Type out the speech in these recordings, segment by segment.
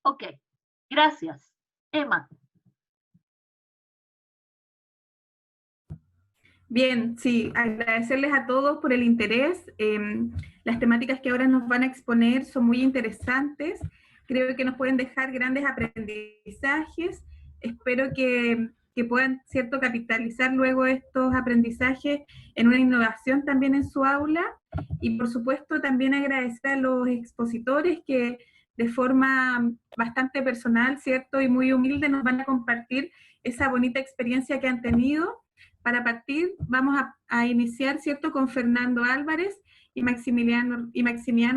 Ok, gracias. Emma. Bien, sí, agradecerles a todos por el interés. Las temáticas que ahora nos van a exponer son muy interesantes. Creo que nos pueden dejar grandes aprendizajes. Espero que puedan, ¿cierto?, capitalizar luego estos aprendizajes en una innovación también en su aula. Y por supuesto también agradecer a los expositores que de forma bastante personal, ¿cierto?, y muy humilde nos van a compartir esa bonita experiencia que han tenido. Para partir, vamos a iniciar, ¿cierto?, con Fernando Álvarez y Maximiliano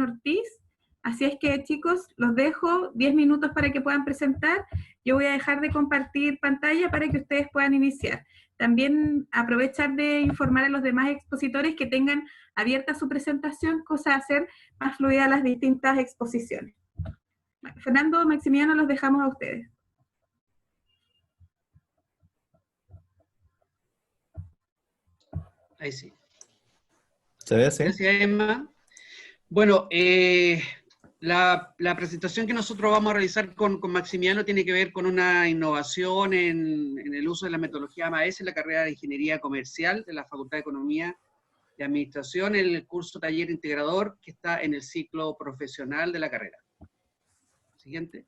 Ortiz. Así es que, chicos, los dejo 10 minutos para que puedan presentar. Yo voy a dejar de compartir pantalla para que ustedes puedan iniciar. También aprovechar de informar a los demás expositores que tengan abierta su presentación, cosa de hacer más fluida las distintas exposiciones. Fernando, Maximiliano, los dejamos a ustedes. Ahí sí. ¿Se ve así? Gracias, Emma. Bueno, la presentación que nosotros vamos a realizar con Maximiliano tiene que ver con una innovación en el uso de la metodología AMAS en la carrera de Ingeniería Comercial de la Facultad de Economía y Administración, en el curso Taller Integrador que está en el ciclo profesional de la carrera. Siguiente.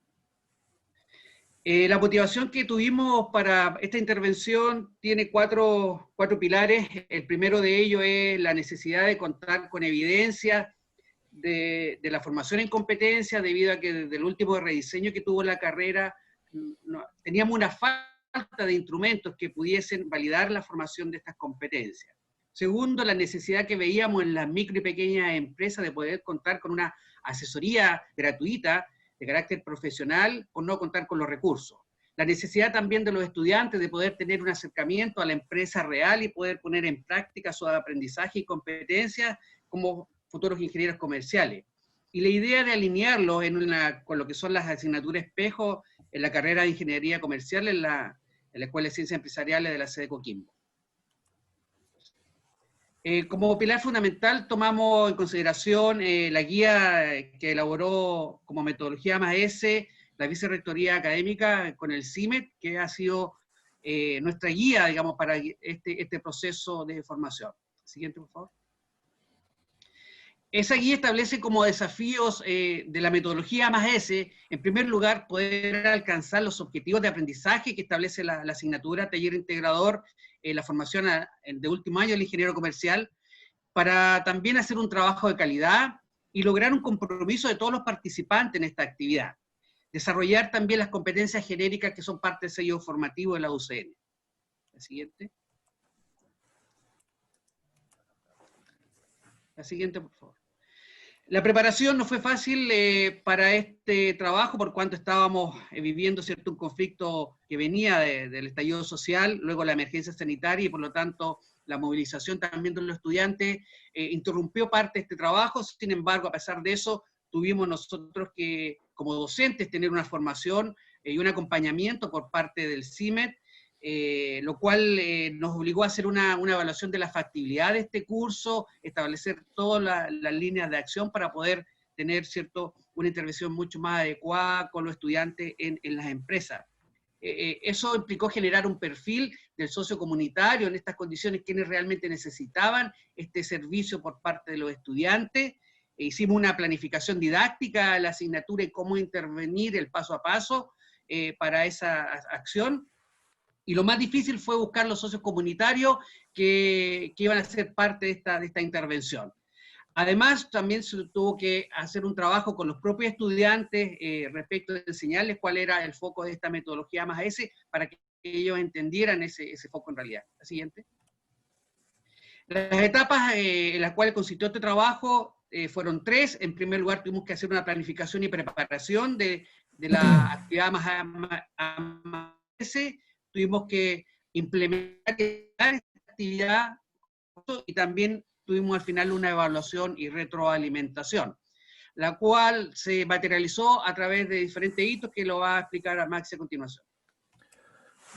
La motivación que tuvimos para esta intervención tiene cuatro pilares. El primero de ellos es la necesidad de contar con evidencia de la formación en competencia, debido a que desde el último rediseño que tuvo la carrera, teníamos una falta de instrumentos que pudiesen validar la formación de estas competencias. Segundo, la necesidad que veíamos en las micro y pequeñas empresas de poder contar con una asesoría gratuita de carácter profesional o no contar con los recursos. La necesidad también de los estudiantes de poder tener un acercamiento a la empresa real y poder poner en práctica su aprendizaje y competencias como futuros ingenieros comerciales. Y la idea de alinearlo con lo que son las asignaturas espejo en la carrera de Ingeniería Comercial en la Escuela de Ciencias Empresariales de la sede de Coquimbo. Como pilar fundamental tomamos en consideración la guía que elaboró como metodología AMAS la Vicerrectoría Académica con el CIMET, que ha sido nuestra guía, digamos, para este proceso de formación. Siguiente, por favor. Esa guía establece como desafíos de la metodología AMAS, en primer lugar, poder alcanzar los objetivos de aprendizaje que establece la asignatura Taller Integrador, la formación de último año del ingeniero comercial, para también hacer un trabajo de calidad y lograr un compromiso de todos los participantes en esta actividad. Desarrollar también las competencias genéricas que son parte del sello formativo de la UCN. La siguiente. La siguiente, por favor. La preparación no fue fácil para este trabajo, por cuanto estábamos viviendo, ¿cierto?, un conflicto que venía del estallido social, luego la emergencia sanitaria, y por lo tanto la movilización también de los estudiantes interrumpió parte de este trabajo. Sin embargo, a pesar de eso, tuvimos nosotros que, como docentes, tener una formación y un acompañamiento por parte del CIMET, lo cual nos obligó a hacer una evaluación de la factibilidad de este curso, establecer todas las líneas de acción para poder tener, ¿cierto?, una intervención mucho más adecuada con los estudiantes en las empresas. Eso implicó generar un perfil del socio comunitario en estas condiciones, quienes realmente necesitaban este servicio por parte de los estudiantes. Hicimos una planificación didáctica de la asignatura y cómo intervenir el paso a paso para esa acción. Y lo más difícil fue buscar los socios comunitarios que iban a ser parte de esta intervención. Además, también se tuvo que hacer un trabajo con los propios estudiantes respecto de enseñarles cuál era el foco de esta metodología AMAS para que ellos entendieran ese foco en realidad. La siguiente. Las etapas en las cuales consistió este trabajo fueron tres. En primer lugar, tuvimos que hacer una planificación y preparación de la actividad AMAS. Tuvimos que implementar esta actividad y también tuvimos al final una evaluación y retroalimentación, la cual se materializó a través de diferentes hitos que lo va a explicar a Maxi a continuación.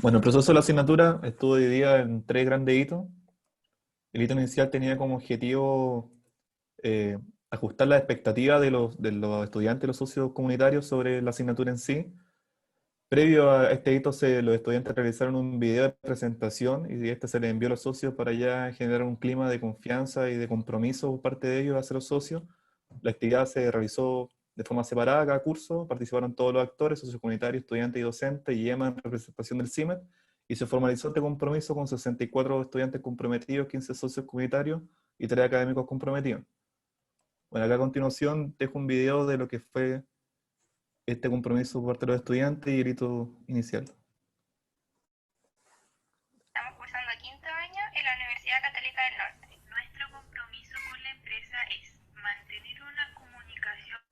Bueno, el proceso de la asignatura estuvo dividida en tres grandes hitos. El hito inicial tenía como objetivo ajustar las expectativas de los estudiantes y los socios comunitarios sobre la asignatura en sí. Previo a este hito, los estudiantes realizaron un video de presentación y este se le envió a los socios para ya generar un clima de confianza y de compromiso por parte de ellos hacia los socios. La actividad se realizó de forma separada cada curso, participaron todos los actores, socios comunitarios, estudiantes y docentes, y EMA en representación del CIMET, y se formalizó este compromiso con 64 estudiantes comprometidos, 15 socios comunitarios y 3 académicos comprometidos. Bueno, acá a continuación dejo un video de lo que fue este compromiso por parte de los estudiantes y el hito inicial. Estamos cursando quinto año en la Universidad Católica del Norte. Nuestro compromiso con la empresa es mantener una comunicación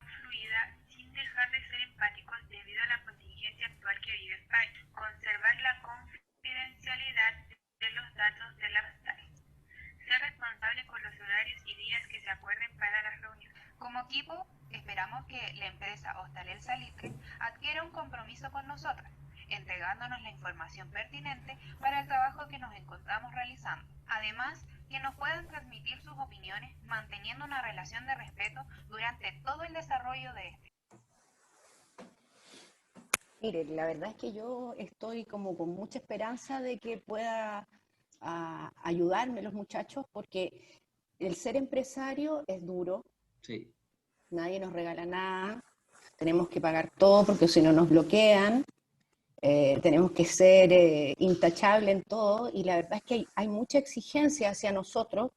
fluida sin dejar de ser empáticos debido a la contingencia actual que vive el país, conservar la confidencialidad de los datos de las tareas, ser responsable con los horarios y días que se acuerden para las reuniones. Como equipo, esperamos que la empresa Hostal El Salitre adquiera un compromiso con nosotros, entregándonos la información pertinente para el trabajo que nos encontramos realizando. Además, que nos puedan transmitir sus opiniones, manteniendo una relación de respeto durante todo el desarrollo de este. Mire, la verdad es que yo estoy como con mucha esperanza de que pueda ayudarme los muchachos, porque el ser empresario es duro. Sí. Nadie nos regala nada, tenemos que pagar todo porque si no nos bloquean, tenemos que ser intachables en todo, y la verdad es que hay mucha exigencia hacia nosotros.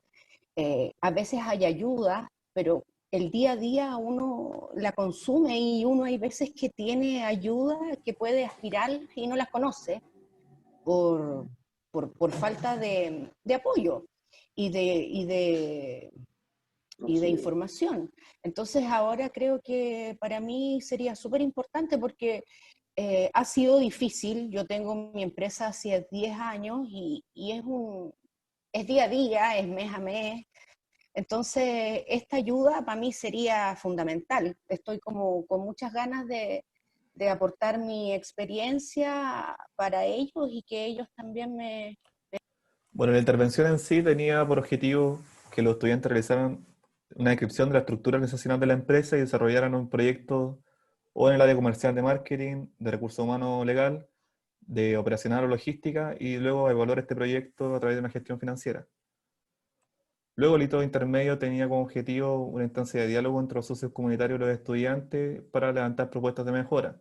A veces hay ayuda, pero el día a día uno la consume y uno hay veces que tiene ayuda que puede aspirar y no las conoce por falta de apoyo y de información. Entonces ahora creo que para mí sería súper importante porque ha sido difícil. Yo tengo mi empresa hace 10 años y es día a día, es mes a mes. Entonces esta ayuda para mí sería fundamental. Estoy como con muchas ganas de aportar mi experiencia para ellos y que ellos también me... Bueno, la intervención en sí tenía por objetivo que los estudiantes realizaran una descripción de la estructura organizacional de la empresa y desarrollaran un proyecto o en el área comercial de marketing, de recursos humanos legal, de operacional o logística, y luego evaluar este proyecto a través de una gestión financiera. Luego el hito intermedio tenía como objetivo una instancia de diálogo entre los socios comunitarios y los estudiantes para levantar propuestas de mejora.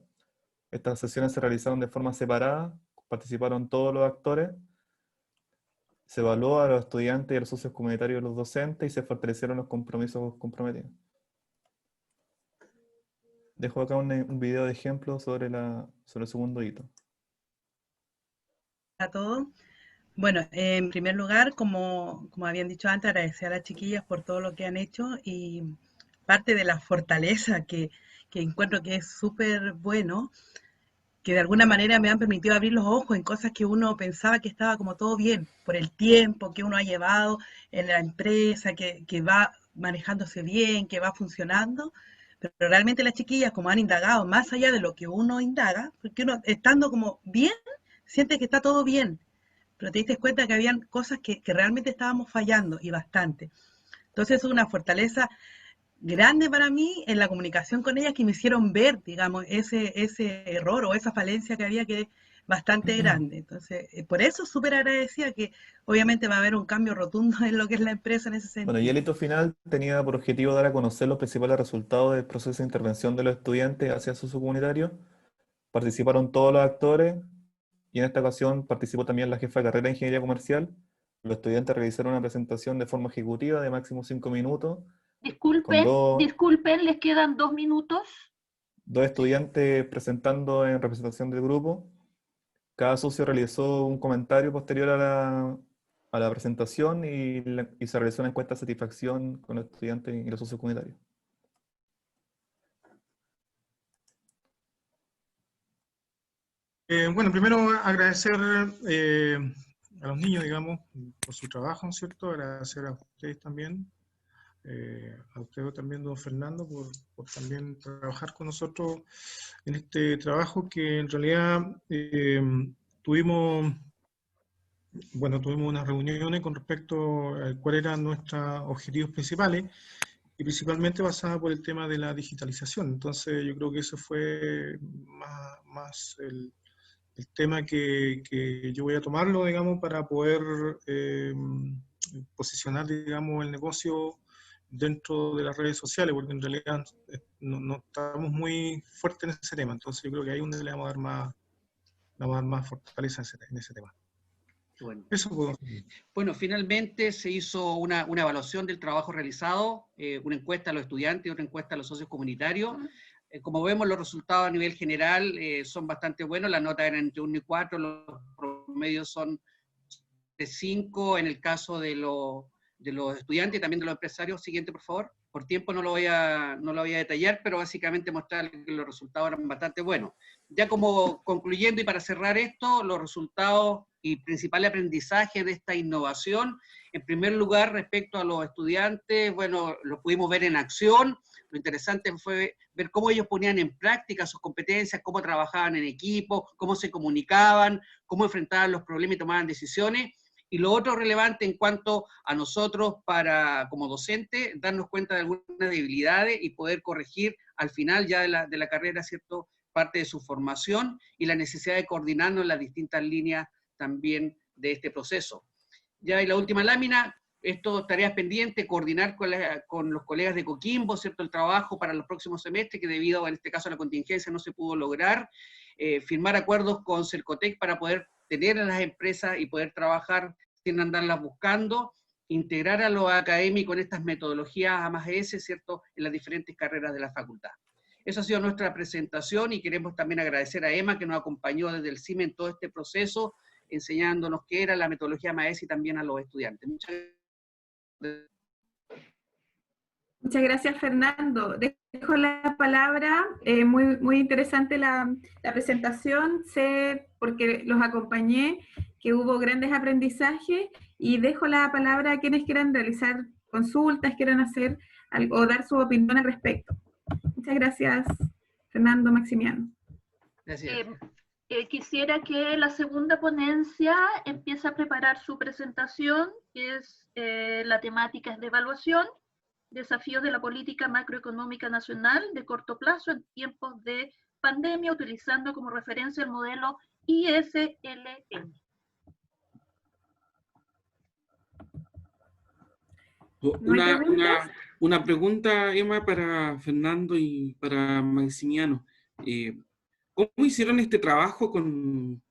Estas sesiones se realizaron de forma separada, participaron todos los actores, se evaluó a los estudiantes y a los socios comunitarios y a los docentes y se fortalecieron los compromisos comprometidos. Dejo acá un video de ejemplo sobre el segundo hito. A todos. Bueno, en primer lugar, como habían dicho antes, agradecer a las chiquillas por todo lo que han hecho, y parte de la fortaleza que encuentro que es súper bueno, que de alguna manera me han permitido abrir los ojos en cosas que uno pensaba que estaba como todo bien, por el tiempo que uno ha llevado en la empresa, que va manejándose bien, que va funcionando, pero realmente las chiquillas, como han indagado más allá de lo que uno indaga, porque uno estando como bien, siente que está todo bien, pero te diste cuenta que habían cosas que realmente estábamos fallando, y bastante. Entonces es una fortaleza grande para mí en la comunicación con ellas, que me hicieron ver, digamos, ese error o esa falencia que había, que es bastante grande. Entonces, por eso súper agradecida, que obviamente va a haber un cambio rotundo en lo que es la empresa en ese sentido. Bueno, y el hito final tenía por objetivo dar a conocer los principales resultados del proceso de intervención de los estudiantes hacia su comunitario. Participaron todos los actores, y en esta ocasión participó también la jefa de carrera de Ingeniería Comercial. Los estudiantes realizaron una presentación de forma ejecutiva de máximo 5 minutos. Disculpen, les quedan 2 minutos. 2 estudiantes presentando en representación del grupo. Cada socio realizó un comentario posterior a la presentación y se realizó una encuesta de satisfacción con los estudiantes y los socios comunitarios. Bueno, primero agradecer a los niños, digamos, por su trabajo, ¿no es cierto? Agradecer a ustedes también, a usted también, don Fernando, por también trabajar con nosotros en este trabajo que en realidad tuvimos bueno, tuvimos unas reuniones con respecto a cuáles eran nuestros objetivos principales, y principalmente basada por el tema de la digitalización. Entonces yo creo que eso fue más el tema que yo voy a tomarlo, digamos, para poder posicionar, digamos, el negocio dentro de las redes sociales, porque en realidad no estamos muy fuertes en ese tema. Entonces yo creo que ahí es donde le vamos a dar más fortaleza en ese tema. Bueno. Eso puedo. Bueno, finalmente se hizo una evaluación del trabajo realizado, una encuesta a los estudiantes y otra encuesta a los socios comunitarios. Como vemos, los resultados a nivel general son bastante buenos, las notas eran entre 1 y 4, los promedios son de 5 en el caso de los estudiantes y también de los empresarios. Siguiente, por favor. Por tiempo no lo voy a detallar, pero básicamente mostrar que los resultados eran bastante buenos. Ya como concluyendo y para cerrar esto, los resultados y principales aprendizajes de esta innovación, en primer lugar, respecto a los estudiantes, bueno, lo pudimos ver en acción. Lo interesante fue ver cómo ellos ponían en práctica sus competencias, cómo trabajaban en equipo, cómo se comunicaban, cómo enfrentaban los problemas y tomaban decisiones. Y lo otro relevante en cuanto a nosotros como docentes, darnos cuenta de algunas debilidades y poder corregir al final ya de la carrera, ¿cierto?, parte de su formación y la necesidad de coordinarnos en las distintas líneas también de este proceso. Ya y la última lámina, tareas pendientes, coordinar con los colegas de Coquimbo, ¿cierto?, el trabajo para los próximos semestres, que debido en este caso a la contingencia no se pudo lograr, firmar acuerdos con Cercotec para poder tener a las empresas y poder trabajar sin andarlas buscando, integrar a los académicos en estas metodologías A+S, ¿cierto?, en las diferentes carreras de la facultad. Esa ha sido nuestra presentación y queremos también agradecer a Emma que nos acompañó desde el CIME en todo este proceso, enseñándonos qué era la metodología A+S y también a los estudiantes. Muchas gracias, Fernando. Dejo la palabra, muy interesante la presentación, sé, porque los acompañé, que hubo grandes aprendizajes, y dejo la palabra a quienes quieran realizar consultas, quieran hacer algo, o dar su opinión al respecto. Muchas gracias, Fernando, Maximiano. Gracias. Quisiera que la segunda ponencia empiece a preparar su presentación, que es la temática es de evaluación, desafíos de la política macroeconómica nacional de corto plazo en tiempos de pandemia, utilizando como referencia el modelo ISLM. Una pregunta, Emma, para Fernando y para Maximiano. ¿Cómo hicieron este trabajo con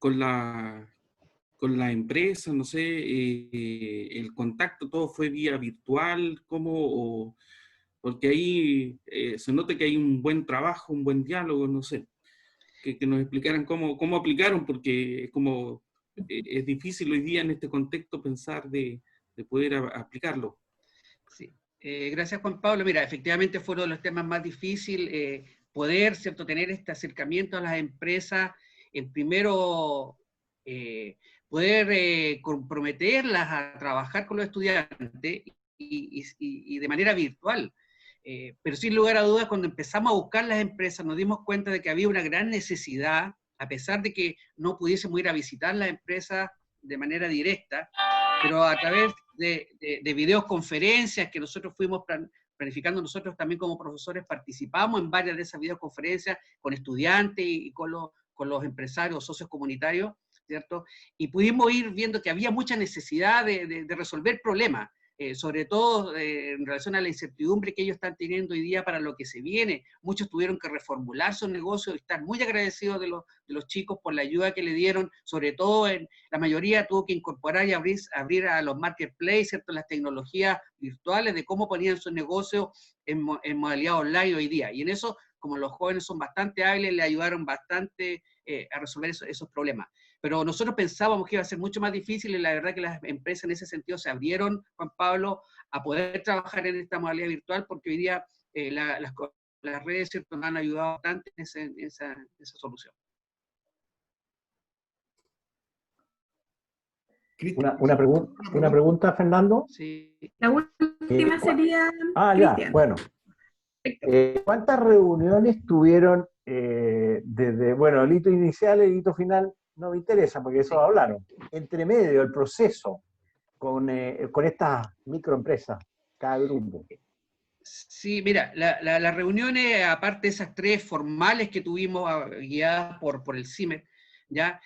la empresa? No sé, el contacto, todo fue vía virtual, ¿cómo? Porque ahí se nota que hay un buen trabajo, un buen diálogo, no sé. Que nos explicaran cómo aplicaron, porque es difícil hoy día en este contexto pensar de poder aplicarlo. Sí. Gracias, Juan Pablo. Mira, efectivamente fueron de los temas más difíciles, poder, ¿cierto?, tener este acercamiento a las empresas, el primero, poder comprometerlas a trabajar con los estudiantes y de manera virtual. Pero sin lugar a dudas, cuando empezamos a buscar las empresas, nos dimos cuenta de que había una gran necesidad, a pesar de que no pudiésemos ir a visitar las empresas de manera directa, pero a través de videoconferencias que nosotros fuimos planificando, nosotros también como profesores participamos en varias de esas videoconferencias con estudiantes y con los empresarios, socios comunitarios, ¿cierto? Y pudimos ir viendo que había mucha necesidad de resolver problemas, sobre todo en relación a la incertidumbre que ellos están teniendo hoy día para lo que se viene. Muchos tuvieron que reformular sus negocios y están muy agradecidos de los chicos por la ayuda que le dieron, sobre todo la mayoría tuvo que incorporar y abrir a los marketplaces, ¿cierto?, las tecnologías virtuales de cómo ponían sus negocios en modalidad online hoy día. Y en eso, como los jóvenes son bastante hábiles, le ayudaron bastante a resolver esos problemas. Pero nosotros pensábamos que iba a ser mucho más difícil y la verdad que las empresas en ese sentido se abrieron, Juan Pablo, a poder trabajar en esta modalidad virtual, porque hoy día las redes, ¿cierto?, nos han ayudado bastante en esa solución. Una pregunta, Fernando. Sí. La última sería ya, Cristian. bueno. ¿Cuántas reuniones tuvieron desde, el hito inicial, el hito final, No me interesa, porque eso hablaron. Entre medio, el proceso con estas microempresas, cada grupo. Sí, mira, las reuniones, aparte de esas 3 formales que tuvimos guiadas por el CIMER, ¿ya?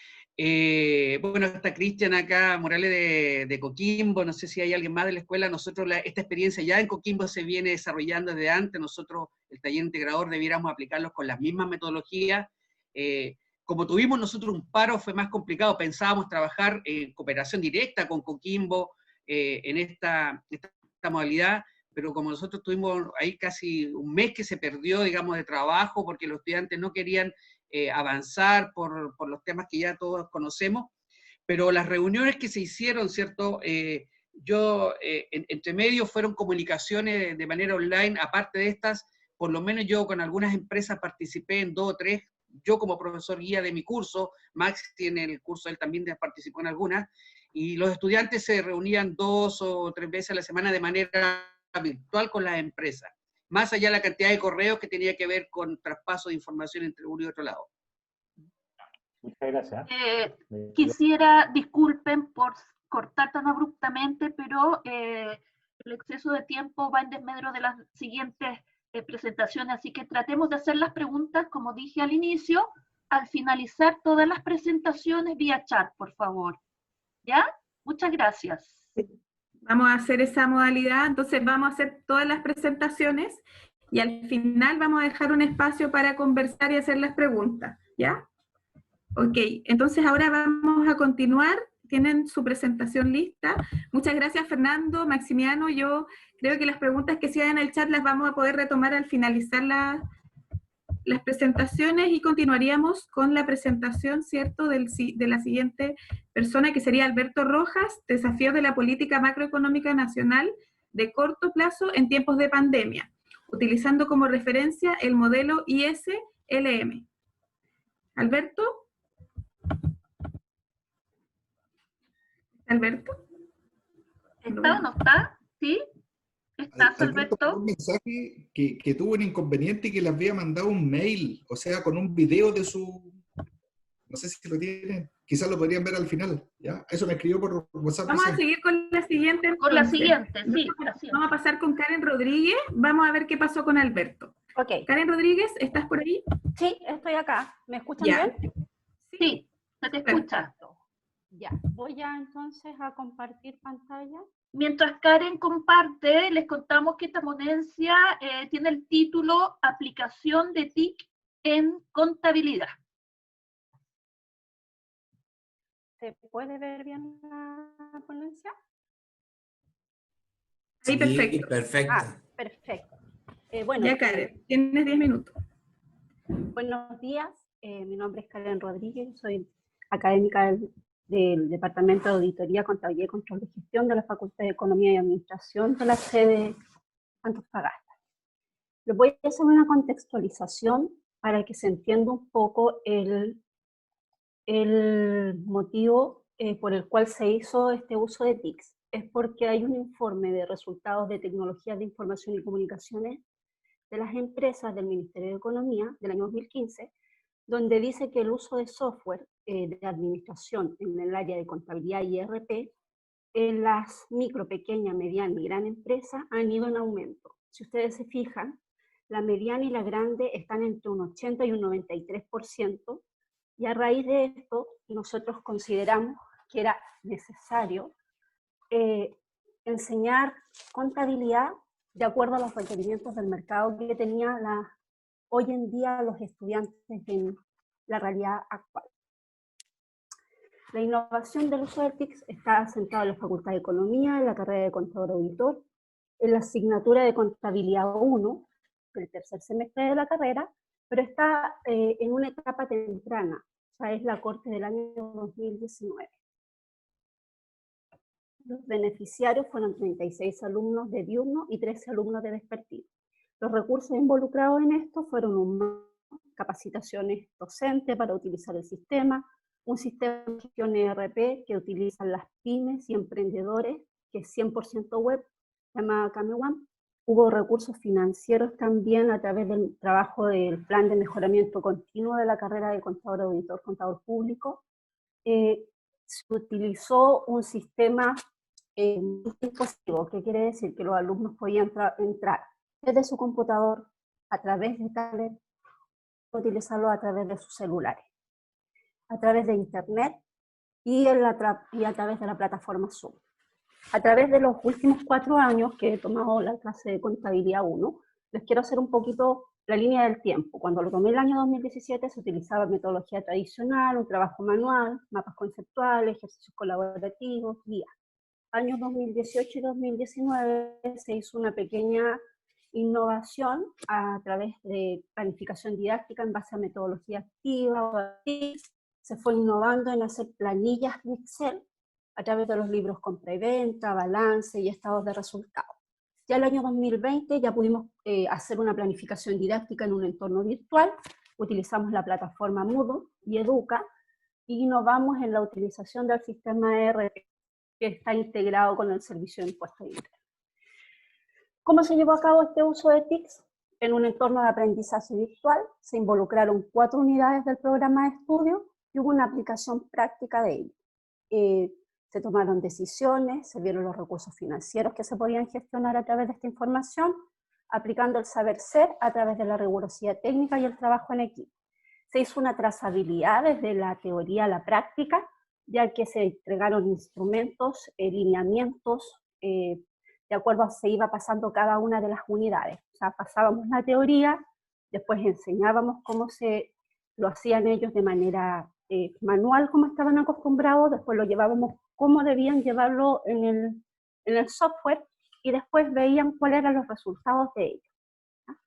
Bueno, está Cristian acá, Morales de Coquimbo, no sé si hay alguien más de la escuela. Nosotros esta experiencia ya en Coquimbo se viene desarrollando desde antes. Nosotros, el taller integrador, debiéramos aplicarlos con las mismas metodologías. Como tuvimos nosotros un paro, fue más complicado. Pensábamos trabajar en cooperación directa con Coquimbo en esta modalidad, pero como nosotros tuvimos ahí casi un mes que se perdió, digamos, de trabajo, porque los estudiantes no querían avanzar por los temas que ya todos conocemos, pero las reuniones que se hicieron, ¿cierto? Entre medio fueron comunicaciones de manera online. Aparte de estas, por lo menos yo con algunas empresas participé en 2 o 3, yo como profesor guía de mi curso, Max tiene el curso, él también participó en algunas, y los estudiantes se reunían 2 o 3 veces a la semana de manera virtual con las empresas, más allá de la cantidad de correos que tenía que ver con traspaso de información entre uno y otro lado. Muchas gracias. Quisiera, disculpen por cortar tan abruptamente, pero el exceso de tiempo va en desmedro de las siguientes presentaciones, así que tratemos de hacer las preguntas, como dije al inicio, al finalizar todas las presentaciones vía chat, por favor. ¿Ya? Muchas gracias. Vamos a hacer esa modalidad, entonces vamos a hacer todas las presentaciones y al final vamos a dejar un espacio para conversar y hacer las preguntas, ¿ya? Ok, entonces ahora vamos a continuar. Tienen su presentación lista. Muchas gracias, Fernando, Maximiano. Yo creo que las preguntas que se hagan en el chat las vamos a poder retomar al finalizar las presentaciones y continuaríamos con la presentación, ¿cierto?, de la siguiente persona, que sería Alberto Rojas, Desafíos de la Política Macroeconómica Nacional de Corto Plazo en Tiempos de Pandemia, utilizando como referencia el modelo ISLM. Alberto. ¿Alberto? ¿Está o no está? ¿Sí? ¿Estás, Alberto? Un mensaje que tuvo un inconveniente y que le había mandado un mail, o sea, con un video de su... No sé si lo tienen, quizás lo podrían ver al final, ¿ya? Eso me escribió por WhatsApp. Vamos a seguir con la siguiente. Entonces. Con la siguiente, sí. Vamos a pasar con Karen Rodríguez, vamos a ver qué pasó con Alberto. Ok. Karen Rodríguez, ¿estás por ahí? Sí, estoy acá. ¿Me escuchan bien? Sí, se te escucha. Ya, voy a entonces a compartir pantalla. Mientras Karen comparte, les contamos que esta ponencia tiene el título Aplicación de TIC en contabilidad. ¿Se puede ver bien la ponencia? Sí, perfecto. Perfecto. Perfecto. Bueno, ya, Karen, tienes 10 minutos. Buenos días, mi nombre es Karen Rodríguez, soy académica del Departamento de Auditoría, Contabilidad y Control de Gestión de la Facultad de Economía y Administración de la sede Antofagasta. Les voy a hacer una contextualización para que se entienda un poco el motivo por el cual se hizo este uso de TICs. Es porque hay un informe de resultados de tecnologías de información y comunicaciones de las empresas del Ministerio de Economía del año 2015, donde dice que el uso de software de administración en el área de contabilidad y ERP en las micro, pequeña, mediana y gran empresa han ido en aumento. Si ustedes se fijan, la mediana y la grande están entre un 80 y un 93%, y a raíz de esto nosotros consideramos que era necesario enseñar contabilidad de acuerdo a los requerimientos del mercado que tenía hoy en día los estudiantes en la realidad actual. La innovación del uso del TICS está centrada en la Facultad de Economía, en la carrera de Contador Auditor, en la asignatura de Contabilidad 1, del tercer semestre de la carrera, pero está en una etapa temprana, o sea, es la corte del año 2019. Los beneficiarios fueron 36 alumnos de diurno y 13 alumnos de vespertino. Los recursos involucrados en esto fueron capacitaciones docentes para utilizar el sistema, un sistema de gestión ERP que utilizan las pymes y emprendedores, que es 100% web, llamada CameOne. Hubo recursos financieros también a través del trabajo del plan de mejoramiento continuo de la carrera de contador auditor, contador público. se utilizó un sistema dispositivo, que quiere decir que los alumnos podían entrar desde su computador, a través de tablet, utilizarlo a través de sus celulares, a través de internet y a través de la plataforma Zoom. A través de los últimos 4 años que he tomado la clase de contabilidad 1, les quiero hacer un poquito la línea del tiempo. Cuando lo tomé el año 2017 se utilizaba metodología tradicional, un trabajo manual, mapas conceptuales, ejercicios colaborativos, guías. Años 2018 y 2019 se hizo una pequeña innovación a través de planificación didáctica en base a metodología activa. Se fue innovando en hacer planillas de Excel a través de los libros compra y venta, balance y estados de resultados. Ya el año 2020 ya pudimos hacer una planificación didáctica en un entorno virtual, utilizamos la plataforma Moodle y Educa, y innovamos en la utilización del sistema ERP que está integrado con el servicio de impuestos internos. ¿Cómo se llevó a cabo este uso de TICS? En un entorno de aprendizaje virtual se involucraron 4 unidades del programa de estudio y hubo una aplicación práctica de ello. Se tomaron decisiones, se vieron los recursos financieros que se podían gestionar a través de esta información, aplicando el saber ser a través de la rigurosidad técnica y el trabajo en equipo. Se hizo una trazabilidad desde la teoría a la práctica, ya que se entregaron instrumentos, lineamientos, de acuerdo a se iba pasando cada una de las unidades. O sea, pasábamos la teoría, después enseñábamos cómo lo hacían ellos de manera manual, como estaban acostumbrados, después lo llevábamos cómo debían llevarlo en el software, y después veían cuáles eran los resultados de ello.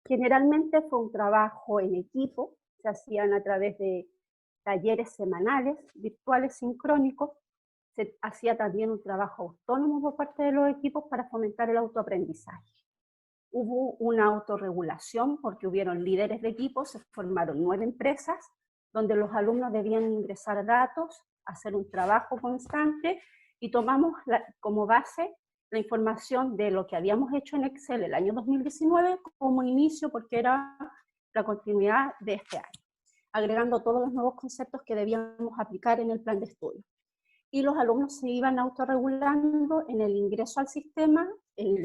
Generalmente fue un trabajo en equipo, se hacían a través de talleres semanales, virtuales sincrónicos, se hacía también un trabajo autónomo por parte de los equipos para fomentar el autoaprendizaje. Hubo una autorregulación porque hubieron líderes de equipos, se formaron 9 empresas, donde los alumnos debían ingresar datos, hacer un trabajo constante, y tomamos como base la información de lo que habíamos hecho en Excel el año 2019 como inicio, porque era la continuidad de este año, agregando todos los nuevos conceptos que debíamos aplicar en el plan de estudio. Y los alumnos se iban autorregulando en el ingreso al sistema, en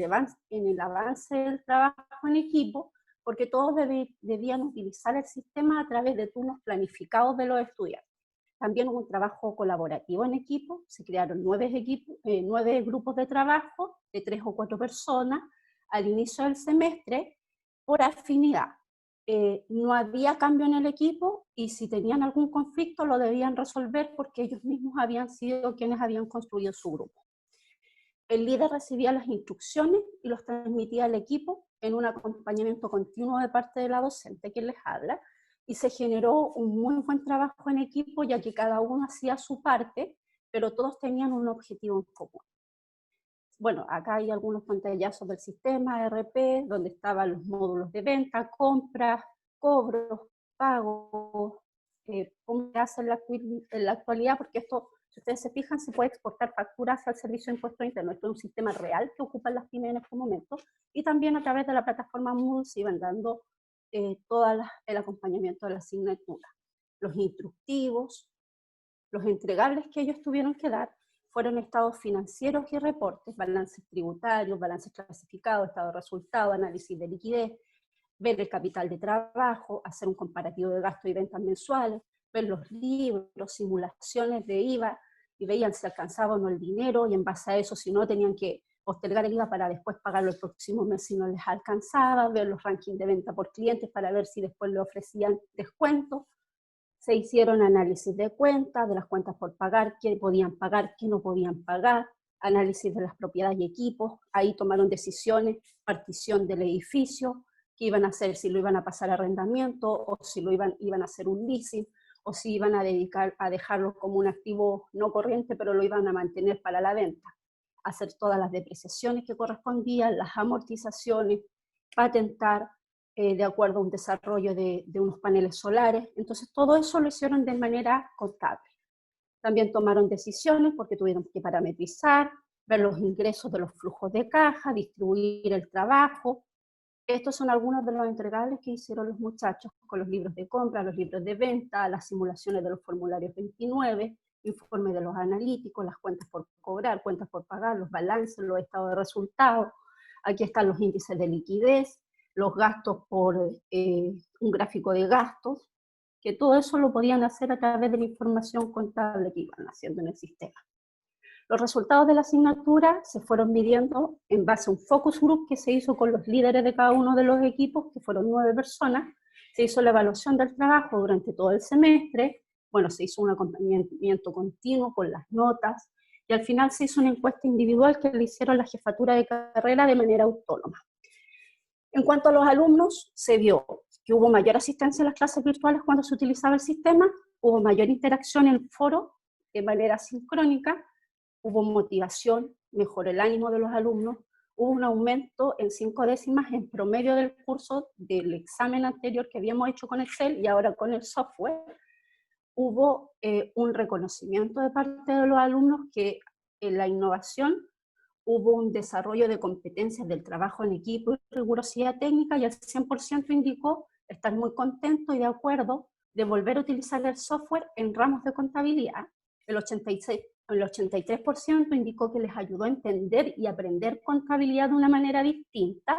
el avance del trabajo en equipo, porque todos debían utilizar el sistema a través de turnos planificados de los estudiantes. También hubo un trabajo colaborativo en equipo, se crearon 9 grupos de trabajo de 3 o 4 personas al inicio del semestre por afinidad. No había cambio en el equipo y si tenían algún conflicto lo debían resolver porque ellos mismos habían sido quienes habían construido su grupo. El líder recibía las instrucciones y los transmitía al equipo en un acompañamiento continuo de parte de la docente que les habla, y se generó un muy buen trabajo en equipo, ya que cada uno hacía su parte, pero todos tenían un objetivo en común. Bueno, acá hay algunos pantallazos del sistema ERP, donde estaban los módulos de venta, compras, cobros, pagos, cómo se hace en la actualidad, porque esto, si ustedes se fijan, se puede exportar facturas al servicio de impuestos internos. Esto es un sistema real que ocupan las pymes en este momento, y también a través de la plataforma Moodle se iban dando todo el acompañamiento de la asignatura. Los instructivos, los entregables que ellos tuvieron que dar, fueron estados financieros y reportes, balances tributarios, balances clasificados, estado de resultados, análisis de liquidez, ver el capital de trabajo, hacer un comparativo de gastos y ventas mensuales, ver los libros, simulaciones de IVA, y veían si alcanzaba o no el dinero, y en base a eso, si no, tenían que postergar el IVA para después pagarlo el próximo mes si no les alcanzaba, ver los rankings de venta por clientes para ver si después le ofrecían descuentos. Se hicieron análisis de cuentas, de las cuentas por pagar, qué podían pagar, qué no podían pagar, análisis de las propiedades y equipos, ahí tomaron decisiones, partición del edificio, qué iban a hacer, si lo iban a pasar a arrendamiento, o si lo iban a hacer un leasing, o si iban a dedicar a dejarlo como un activo no corriente, pero lo iban a mantener para la venta, hacer todas las depreciaciones que correspondían, las amortizaciones, patentar, de acuerdo a un desarrollo de unos paneles solares. Entonces todo eso lo hicieron de manera contable. También tomaron decisiones porque tuvieron que parametrizar, ver los ingresos de los flujos de caja, distribuir el trabajo, Estos son algunos de los entregables que hicieron los muchachos con los libros de compra, los libros de venta, las simulaciones de los formularios 29, informes de los analíticos, las cuentas por cobrar, cuentas por pagar, los balances, los estados de resultados. Aquí están los índices de liquidez, los gastos por un gráfico de gastos, que todo eso lo podían hacer a través de la información contable que iban haciendo en el sistema. Los resultados de la asignatura se fueron midiendo en base a un focus group que se hizo con los líderes de cada uno de los equipos, que fueron 9 personas. Se hizo la evaluación del trabajo durante todo el semestre. Bueno, se hizo un acompañamiento continuo con las notas, y al final se hizo una encuesta individual que le hicieron la jefatura de carrera de manera autónoma. En cuanto a los alumnos, se vio que hubo mayor asistencia a las clases virtuales cuando se utilizaba el sistema, hubo mayor interacción en el foro de manera sincrónica, hubo motivación, mejoró el ánimo de los alumnos, hubo un aumento en 5 décimas en promedio del curso del examen anterior que habíamos hecho con Excel y ahora con el software. Hubo un reconocimiento de parte de los alumnos que en la innovación hubo un desarrollo de competencias del trabajo en equipo y rigurosidad técnica, y el 100% indicó estar muy contento y de acuerdo de volver a utilizar el software en ramos de contabilidad. El 83% indicó que les ayudó a entender y aprender contabilidad de una manera distinta,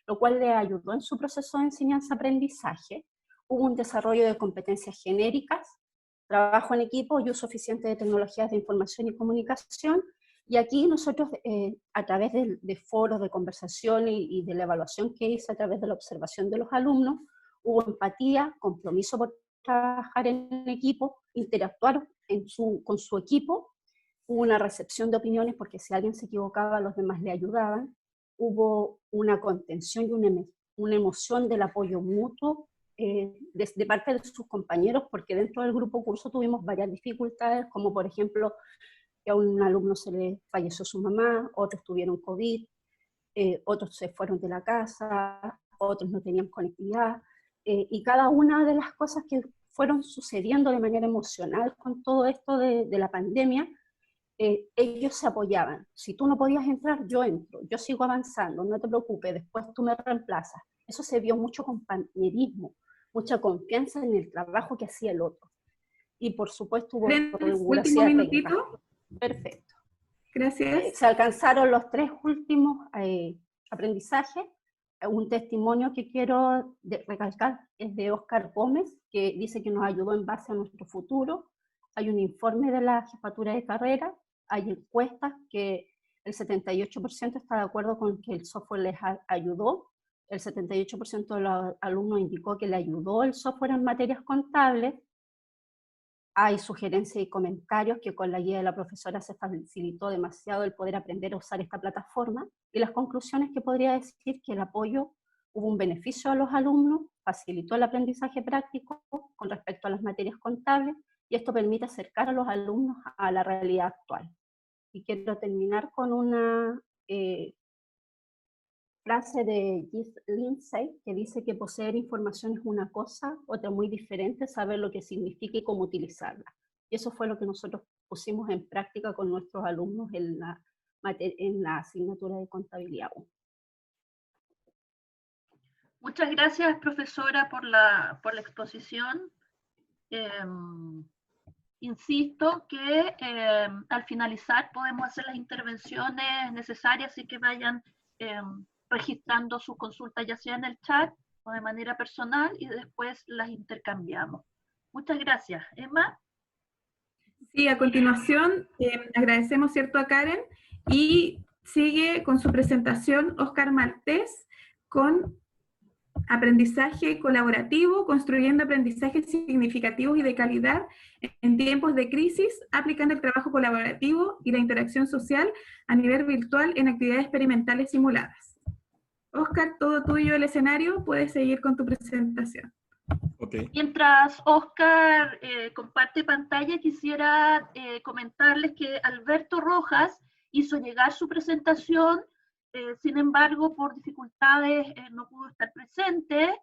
lo cual les ayudó en su proceso de enseñanza-aprendizaje. Hubo un desarrollo de competencias genéricas, trabajo en equipo y uso eficiente de tecnologías de información y comunicación. Y aquí nosotros, a través de foros de conversación y de la evaluación que hice a través de la observación de los alumnos, hubo empatía, compromiso por trabajar en equipo, interactuar con su equipo, hubo una recepción de opiniones porque si alguien se equivocaba, los demás le ayudaban, hubo una contención y una emoción del apoyo mutuo de parte de sus compañeros, porque dentro del grupo curso tuvimos varias dificultades, como por ejemplo, que a un alumno se le falleció su mamá, otros tuvieron COVID, otros se fueron de la casa, otros no tenían conectividad, y cada una de las cosas que fueron sucediendo de manera emocional con todo esto de la pandemia, ellos se apoyaban. Si tú no podías entrar, yo entro, yo sigo avanzando, no te preocupes, después tú me reemplazas. Eso se vio mucho compañerismo, mucha confianza en el trabajo que hacía el otro. Y por supuesto hubo último minutito. Perfecto. Gracias. Se alcanzaron los 3 últimos aprendizajes. Un testimonio que quiero recalcar es de Óscar Gómez, que dice que nos ayudó en base a nuestro futuro. Hay un informe de la jefatura de carrera, hay encuestas que el 78% está de acuerdo con que el software les ayudó, el 78% de los alumnos indicó que le ayudó el software en materias contables. Hay sugerencias y comentarios que con la guía de la profesora se facilitó demasiado el poder aprender a usar esta plataforma, y las conclusiones que podría decir que el apoyo hubo un beneficio a los alumnos, facilitó el aprendizaje práctico con respecto a las materias contables, y esto permite acercar a los alumnos a la realidad actual. Y quiero terminar con una frase de Keith Lindsay, que dice que poseer información es una cosa, otra muy diferente, saber lo que significa y cómo utilizarla. Y eso fue lo que nosotros pusimos en práctica con nuestros alumnos en la asignatura de contabilidad 1. Muchas gracias, profesora, por la exposición. Insisto que al finalizar podemos hacer las intervenciones necesarias y que vayan registrando sus consultas ya sea en el chat o de manera personal, y después las intercambiamos. Muchas gracias. Emma. Sí, a continuación agradecemos, ¿cierto?, a Karen, y sigue con su presentación Óscar Maltés con aprendizaje colaborativo, construyendo aprendizajes significativos y de calidad en tiempos de crisis, aplicando el trabajo colaborativo y la interacción social a nivel virtual en actividades experimentales simuladas. Óscar, todo tuyo el escenario, puedes seguir con tu presentación. Okay. Mientras Óscar comparte pantalla, quisiera comentarles que Alberto Rojas hizo llegar su presentación, sin embargo, por dificultades no pudo estar presente,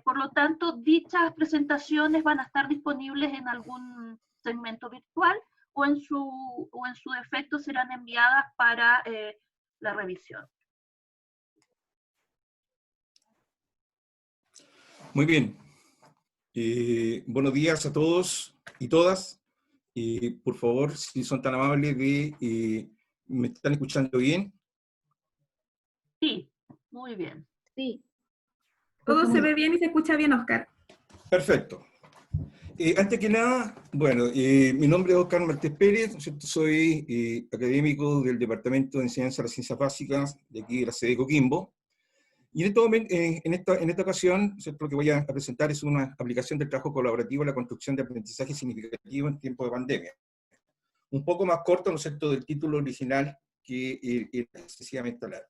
por lo tanto, dichas presentaciones van a estar disponibles en algún segmento virtual o en su defecto serán enviadas para la revisión. Muy bien. Buenos días a todos y todas. Por favor, si son tan amables de... ¿me están escuchando bien? Sí, muy bien. Sí. Todo se ve bien y se escucha bien, Oscar. Perfecto. Antes que nada, bueno, mi nombre es Oscar Martés Pérez, soy académico del Departamento de Enseñanza de las Ciencias Básicas de aquí de la sede de Coquimbo. Y en este momento, en esta ocasión, lo que voy a presentar es una aplicación del trabajo colaborativo a la construcción de aprendizaje significativo en tiempos de pandemia. Un poco más corto, ¿no es cierto?, del título original, que es excesivamente largo.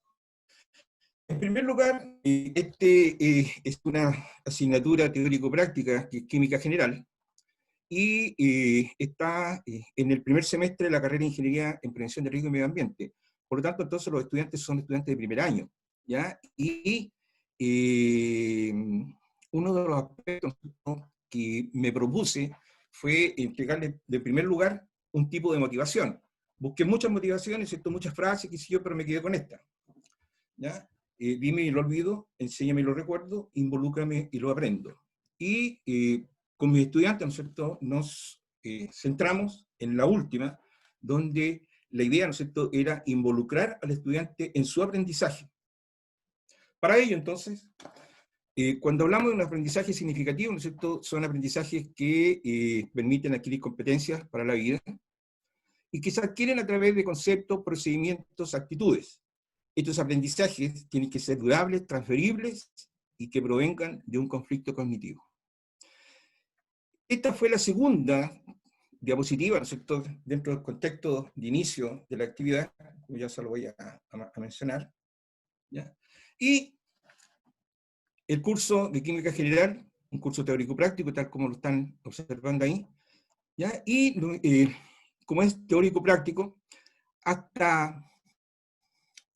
En primer lugar, es una asignatura teórico-práctica que es química general, y está en el primer semestre de la carrera de Ingeniería en Prevención de Riesgo y Medio Ambiente. Por lo tanto, entonces los estudiantes son estudiantes de primer año, ¿ya? Y uno de los aspectos que me propuse fue entregarle, de primer lugar, un tipo de motivación. Busqué muchas motivaciones, muchas frases, qué sé yo, pero me quedé con esta, ¿ya? Dime y lo olvido, enséñame y lo recuerdo, involúcrame y lo aprendo. Y con mis estudiantes, ¿no es cierto?, nos centramos en la última, donde la idea, ¿no es cierto?, era involucrar al estudiante en su aprendizaje. Para ello, entonces, cuando hablamos de un aprendizaje significativo, ¿no es cierto?, son aprendizajes que permiten adquirir competencias para la vida y que se adquieren a través de conceptos, procedimientos, actitudes. Estos aprendizajes tienen que ser durables, transferibles y que provengan de un conflicto cognitivo. Esta fue la segunda diapositiva, ¿no es cierto?, dentro del contexto de inicio de la actividad, como ya se lo voy a mencionar, ¿ya? Y el curso de Química General, un curso teórico-práctico, tal como lo están observando ahí, ¿ya? Y como es teórico-práctico, hasta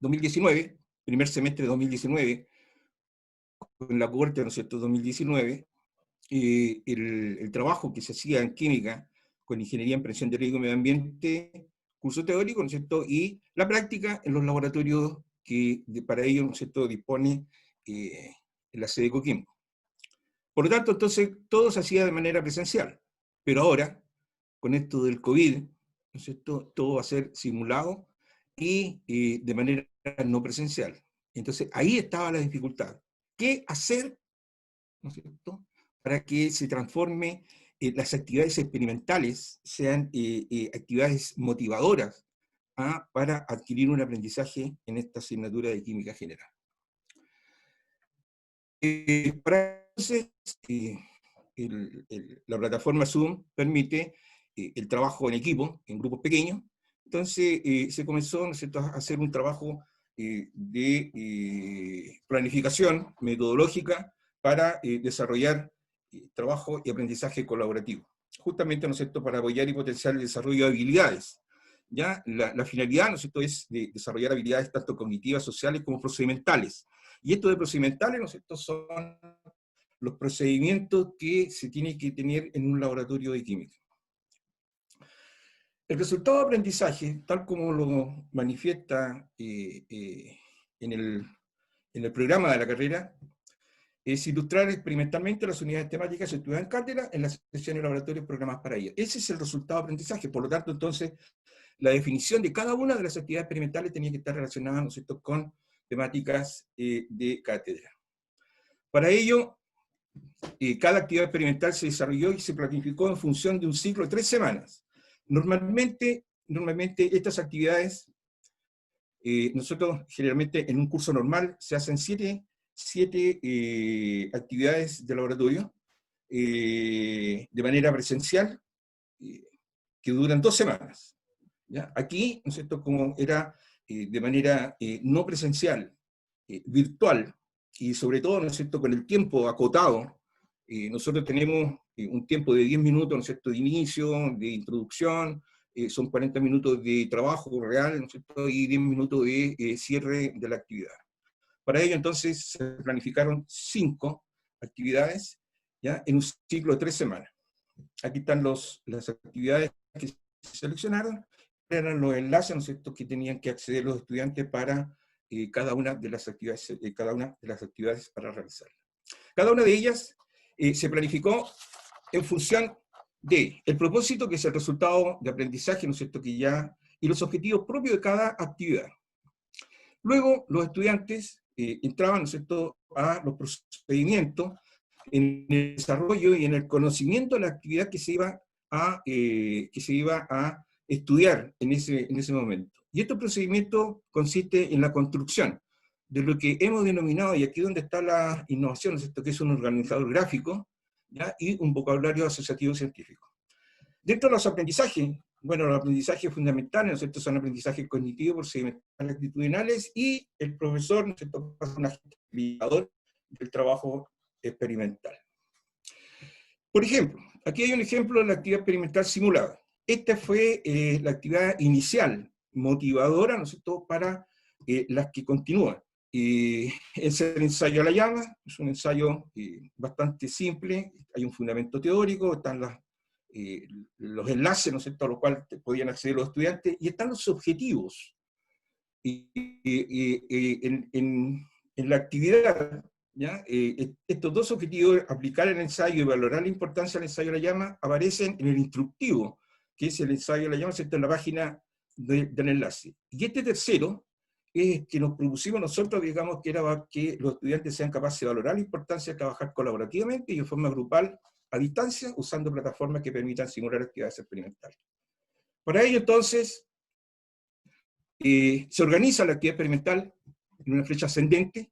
2019, primer semestre de 2019, con la cohorte, ¿no es cierto?, 2019, el trabajo que se hacía en química con ingeniería en prevención de riesgo y medio ambiente, curso teórico, ¿no es cierto?, y la práctica en los laboratorios que para ello, ¿no es cierto?, dispone la sede de Coquimbo. Por lo tanto, entonces, todo se hacía de manera presencial, pero ahora, con esto del COVID, ¿no es cierto?, todo va a ser simulado y de manera no presencial. Entonces, ahí estaba la dificultad. ¿Qué hacer, ¿no es cierto?, para que se transforme las actividades experimentales, sean actividades motivadoras para adquirir un aprendizaje en esta asignatura de química general? Para entonces, la plataforma Zoom permite el trabajo en equipo, en grupos pequeños. Entonces se comenzó, ¿no es cierto?, a hacer un trabajo de planificación metodológica para desarrollar trabajo y aprendizaje colaborativo, justamente, ¿no es cierto?, para apoyar y potenciar el desarrollo de habilidades. ¿Ya? La finalidad, ¿no es cierto?, es de desarrollar habilidades tanto cognitivas, sociales como procedimentales. Y esto de procedimentales, ¿no es cierto?, son los procedimientos que se tienen que tener en un laboratorio de química. El resultado de aprendizaje, tal como lo manifiesta en el programa de la carrera, es ilustrar experimentalmente las unidades temáticas estudiadas en cátedra en las sesiones de laboratorios programadas para ello. Ese es el resultado de aprendizaje. Por lo tanto, entonces, la definición de cada una de las actividades experimentales tenía que estar relacionada, ¿no es cierto?, con temáticas de cátedra. Para ello, cada actividad experimental se desarrolló y se planificó en función de un ciclo de 3 semanas. Normalmente estas actividades, nosotros generalmente en un curso normal se hacen 7 actividades de laboratorio de manera presencial que duran 2 semanas. ¿Ya? Aquí, ¿no es cierto?, como era de manera no presencial, virtual, y sobre todo, ¿no es cierto?, con el tiempo acotado, nosotros tenemos un tiempo de 10 minutos, ¿no es cierto?, de inicio, de introducción, son 40 minutos de trabajo real, ¿no es cierto?, y 10 minutos de cierre de la actividad. Para ello, entonces, se planificaron 5 actividades, ¿ya?, en un ciclo de 3 semanas. Aquí están las actividades que se seleccionaron, eran los enlaces, ¿no es cierto?, que tenían que acceder los estudiantes para cada una de las actividades para realizar. Cada una de ellas se planificó en función de el propósito, que es el resultado de aprendizaje, ¿no es cierto?, que ya, y los objetivos propios de cada actividad. Luego, los estudiantes entraban, ¿no es cierto?, a los procedimientos en el desarrollo y en el conocimiento de la actividad que se iba a estudiar en ese momento. Y este procedimiento consiste en la construcción de lo que hemos denominado, y aquí es donde está la innovación, ¿no es cierto?, que es un organizador gráfico, ¿ya?, y un vocabulario asociativo científico. Dentro de los aprendizajes, bueno, los aprendizajes fundamentales, ¿no es cierto?, son aprendizajes cognitivos, procedimentales, actitudinales, y el profesor, ¿no es cierto?, es un agente guiador del trabajo experimental. Por ejemplo, aquí hay un ejemplo de la actividad experimental simulada. Esta fue la actividad inicial, motivadora, ¿no es cierto?, para las que continúan. Es el ensayo a la llama, es un ensayo bastante simple, hay un fundamento teórico, están los enlaces, ¿no es cierto?, a los cuales podían acceder los estudiantes, y están los objetivos. En la actividad, ¿ya? Estos dos objetivos, aplicar el ensayo y valorar la importancia del ensayo a la llama, aparecen en el instructivo, que es el ensayo a la llama, ¿cierto?, en la página del enlace. Y este tercero es que nos propusimos nosotros, digamos, que era que los estudiantes sean capaces de valorar la importancia de trabajar colaborativamente y en forma grupal a distancia, usando plataformas que permitan simular actividades experimentales. Para ello, entonces, se organiza la actividad experimental en una flecha ascendente,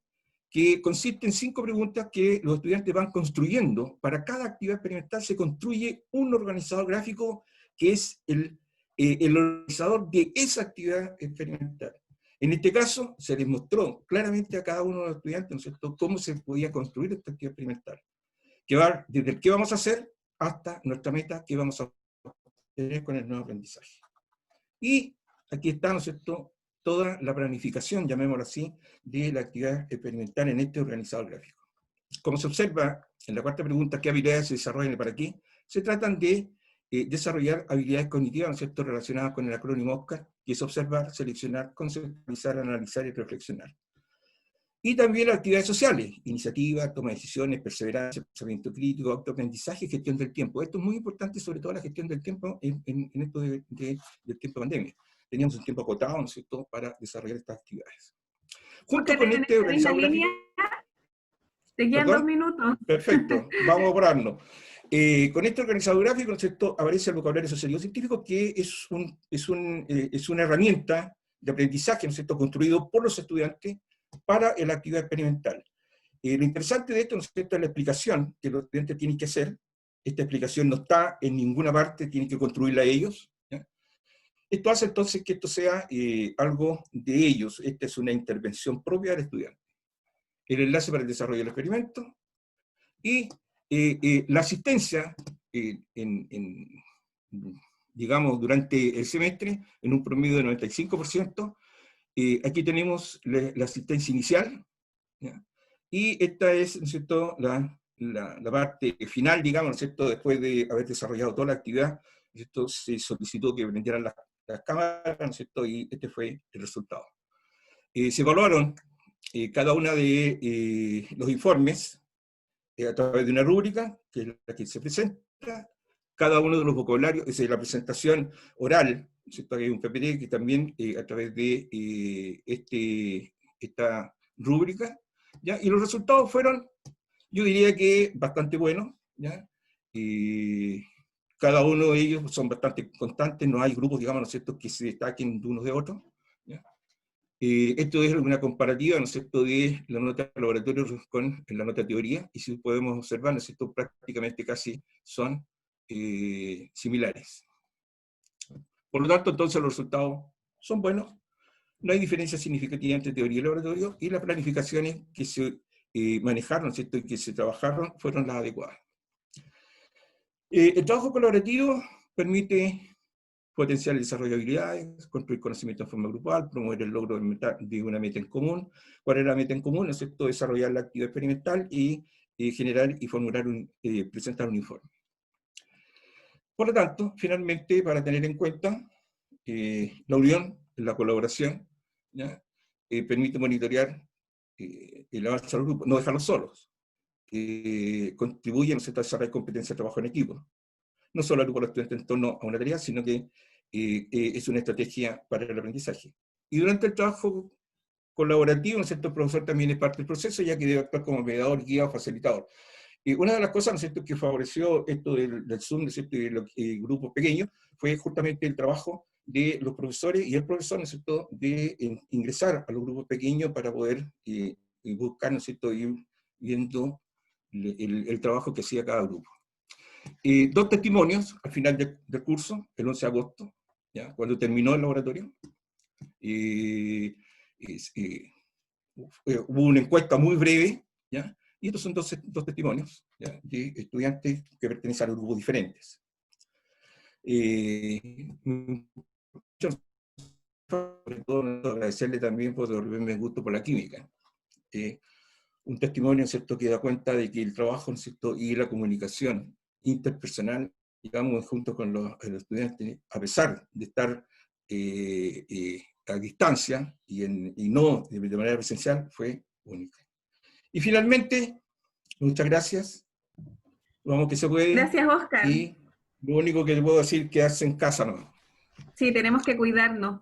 que consiste en 5 preguntas que los estudiantes van construyendo. Para cada actividad experimental se construye un organizador gráfico que es el organizador de esa actividad experimental. En este caso, se les mostró claramente a cada uno de los estudiantes, ¿no es cierto?, cómo se podía construir esta actividad experimental. Que va desde el qué vamos a hacer hasta nuestra meta, qué vamos a obtener con el nuevo aprendizaje. Y aquí está, ¿no es cierto?, toda la planificación, llamémoslo así, de la actividad experimental en este organizador gráfico. Como se observa en la cuarta pregunta, ¿qué habilidades se desarrollan y para qué? Se tratan de desarrollar habilidades cognitivas, ¿no es cierto?, relacionadas con el acrónimo OSCAR, que es observar, seleccionar, conceptualizar, analizar y reflexionar. Y también las actividades sociales, iniciativa, toma de decisiones, perseverancia, pensamiento crítico, autoaprendizaje, gestión del tiempo. Esto es muy importante, sobre todo la gestión del tiempo en esto del tiempo de pandemia. Teníamos un tiempo acotado, ¿no es cierto?, para desarrollar estas actividades. Junto con este organizador gráfico... Te quedan 2 minutos. Perfecto, vamos a apurarnos. Con este organizador gráfico, ¿no es cierto?, aparece el vocabulario asociativo científico, que es una herramienta de aprendizaje, ¿no es cierto?, construido por los estudiantes para la actividad experimental. Lo interesante de esto, ¿no es cierto?, es la explicación que los estudiantes tienen que hacer. Esta explicación no está en ninguna parte, tienen que construirla ellos, ¿ya? Esto hace entonces que esto sea algo de ellos. Esta es una intervención propia del estudiante. El enlace para el desarrollo del experimento y la asistencia, digamos, durante el semestre, en un promedio de 95%. Aquí tenemos la asistencia inicial, ¿ya? Y esta es, ¿no es cierto?, la parte final, digamos, ¿no es cierto?, después de haber desarrollado toda la actividad, ¿no es cierto?, se solicitó que prendieran las cámaras, ¿no es cierto?, y este fue el resultado. Se evaluaron cada una de los informes a través de una rúbrica, que es la que se presenta, cada uno de los vocabularios, es decir, la presentación oral, ¿no es cierto?, hay un PPT que también a través de esta rúbrica, ¿ya? Y los resultados fueron, yo diría que bastante buenos, ¿ya? Cada uno de ellos son bastante constantes, no hay grupos, digamos, ¿no es cierto?, que se destaquen de unos de otros, ¿ya? Esto es una comparativa, ¿no es cierto?, de la nota de laboratorio con la nota de teoría, y si podemos observar, ¿no es cierto?, prácticamente casi son similares. Por lo tanto, entonces los resultados son buenos, no hay diferencia significativa entre teoría y laboratorio, y las planificaciones que se manejaron, ¿no es cierto?, y que se trabajaron fueron las adecuadas. El trabajo colaborativo permite potenciar el desarrollo de habilidades, construir conocimiento en forma grupal, promover el logro de una meta en común. ¿Cuál es la meta en común? ¿No es cierto?, desarrollar la actividad experimental y generar y formular presentar un informe. Por lo tanto, finalmente, para tener en cuenta, la unión, la colaboración, ¿ya? Permite monitorear el avance del grupo, no dejarlos solos. contribuye, ¿no es cierto?, a desarrollar competencia de trabajo en equipo. No solo al grupo de los estudiantes en torno a una tarea, sino que es una estrategia para el aprendizaje. Y durante el trabajo colaborativo, ¿no es cierto?, el profesor también es parte del proceso, ya que debe actuar como mediador, guía o facilitador. Una de las cosas, ¿no es cierto?, que favoreció esto del Zoom, ¿no es cierto?, y de los grupos pequeños, fue justamente el trabajo de los profesores y el profesor, ¿no es cierto?, de ingresar a los grupos pequeños para poder buscar, ¿no es cierto?, ir viendo el trabajo que hacía cada grupo. 2 testimonios al final del curso, el 11 de agosto, ¿ya?, cuando terminó el laboratorio. Hubo una encuesta muy breve, ¿ya?, y estos son dos testimonios, ¿ya?, de estudiantes que pertenecen a grupos diferentes. Sobre todo agradecerle también por devolverme el gusto por la química. Un testimonio, ¿cierto?, que da cuenta de que el trabajo, ¿cierto?, y la comunicación interpersonal, digamos, junto con los estudiantes, a pesar de estar a distancia y no de manera presencial, fue única. Y finalmente, muchas gracias. Vamos que se puede. Gracias, Oscar. Y lo único que te puedo decir es quedarse en casa, ¿no? Sí, tenemos que cuidarnos.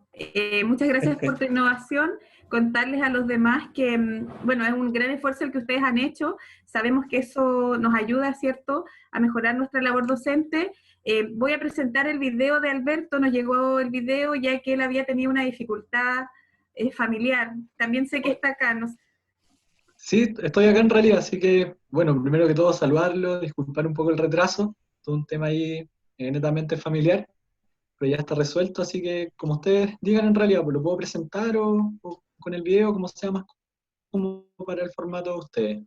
Muchas gracias por tu innovación. Contarles a los demás que, bueno, es un gran esfuerzo el que ustedes han hecho. Sabemos que eso nos ayuda, ¿cierto?, a mejorar nuestra labor docente. Voy a presentar el video de Alberto. Nos llegó el video ya que él había tenido una dificultad familiar. También sé que está acá. Sí, estoy acá en realidad, así que, bueno, primero que todo saludarlo, disculpar un poco el retraso, todo un tema ahí netamente familiar, pero ya está resuelto, así que como ustedes digan en realidad, pues lo puedo presentar o con el video, como sea más cómodo para el formato de ustedes.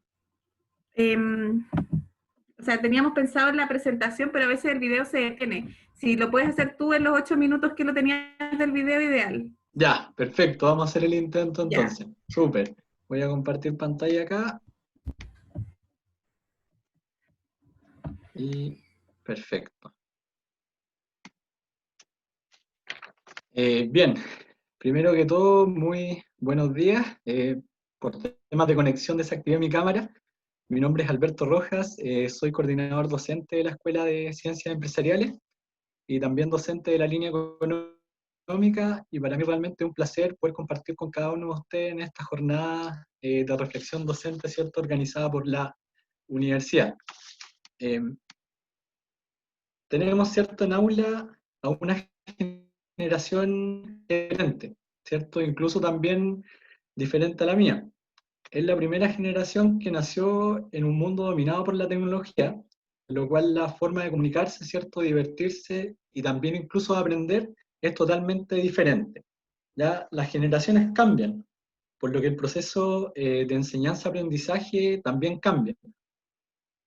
O sea, teníamos pensado en la presentación, pero a veces el video se detiene. Si lo puedes hacer tú en los 8 minutos que lo tenías del video, ideal. Ya, perfecto, vamos a hacer el intento entonces. Súper. Voy a compartir pantalla acá. Y perfecto. Bien, primero que todo, muy buenos días. Por temas de conexión desactivé mi cámara. Mi nombre es Alberto Rojas, soy coordinador docente de la Escuela de Ciencias Empresariales y también docente de la línea económica, y para mí realmente es un placer poder compartir con cada uno de ustedes en esta jornada de reflexión docente, ¿cierto?, organizada por la universidad. Tenemos, ¿cierto?, en aula a una generación diferente, ¿cierto?, incluso también diferente a la mía. Es la primera generación que nació en un mundo dominado por la tecnología, en lo cual la forma de comunicarse, ¿cierto?, divertirse y también incluso de aprender es totalmente diferente. Ya las generaciones cambian, por lo que el proceso de enseñanza-aprendizaje también cambia.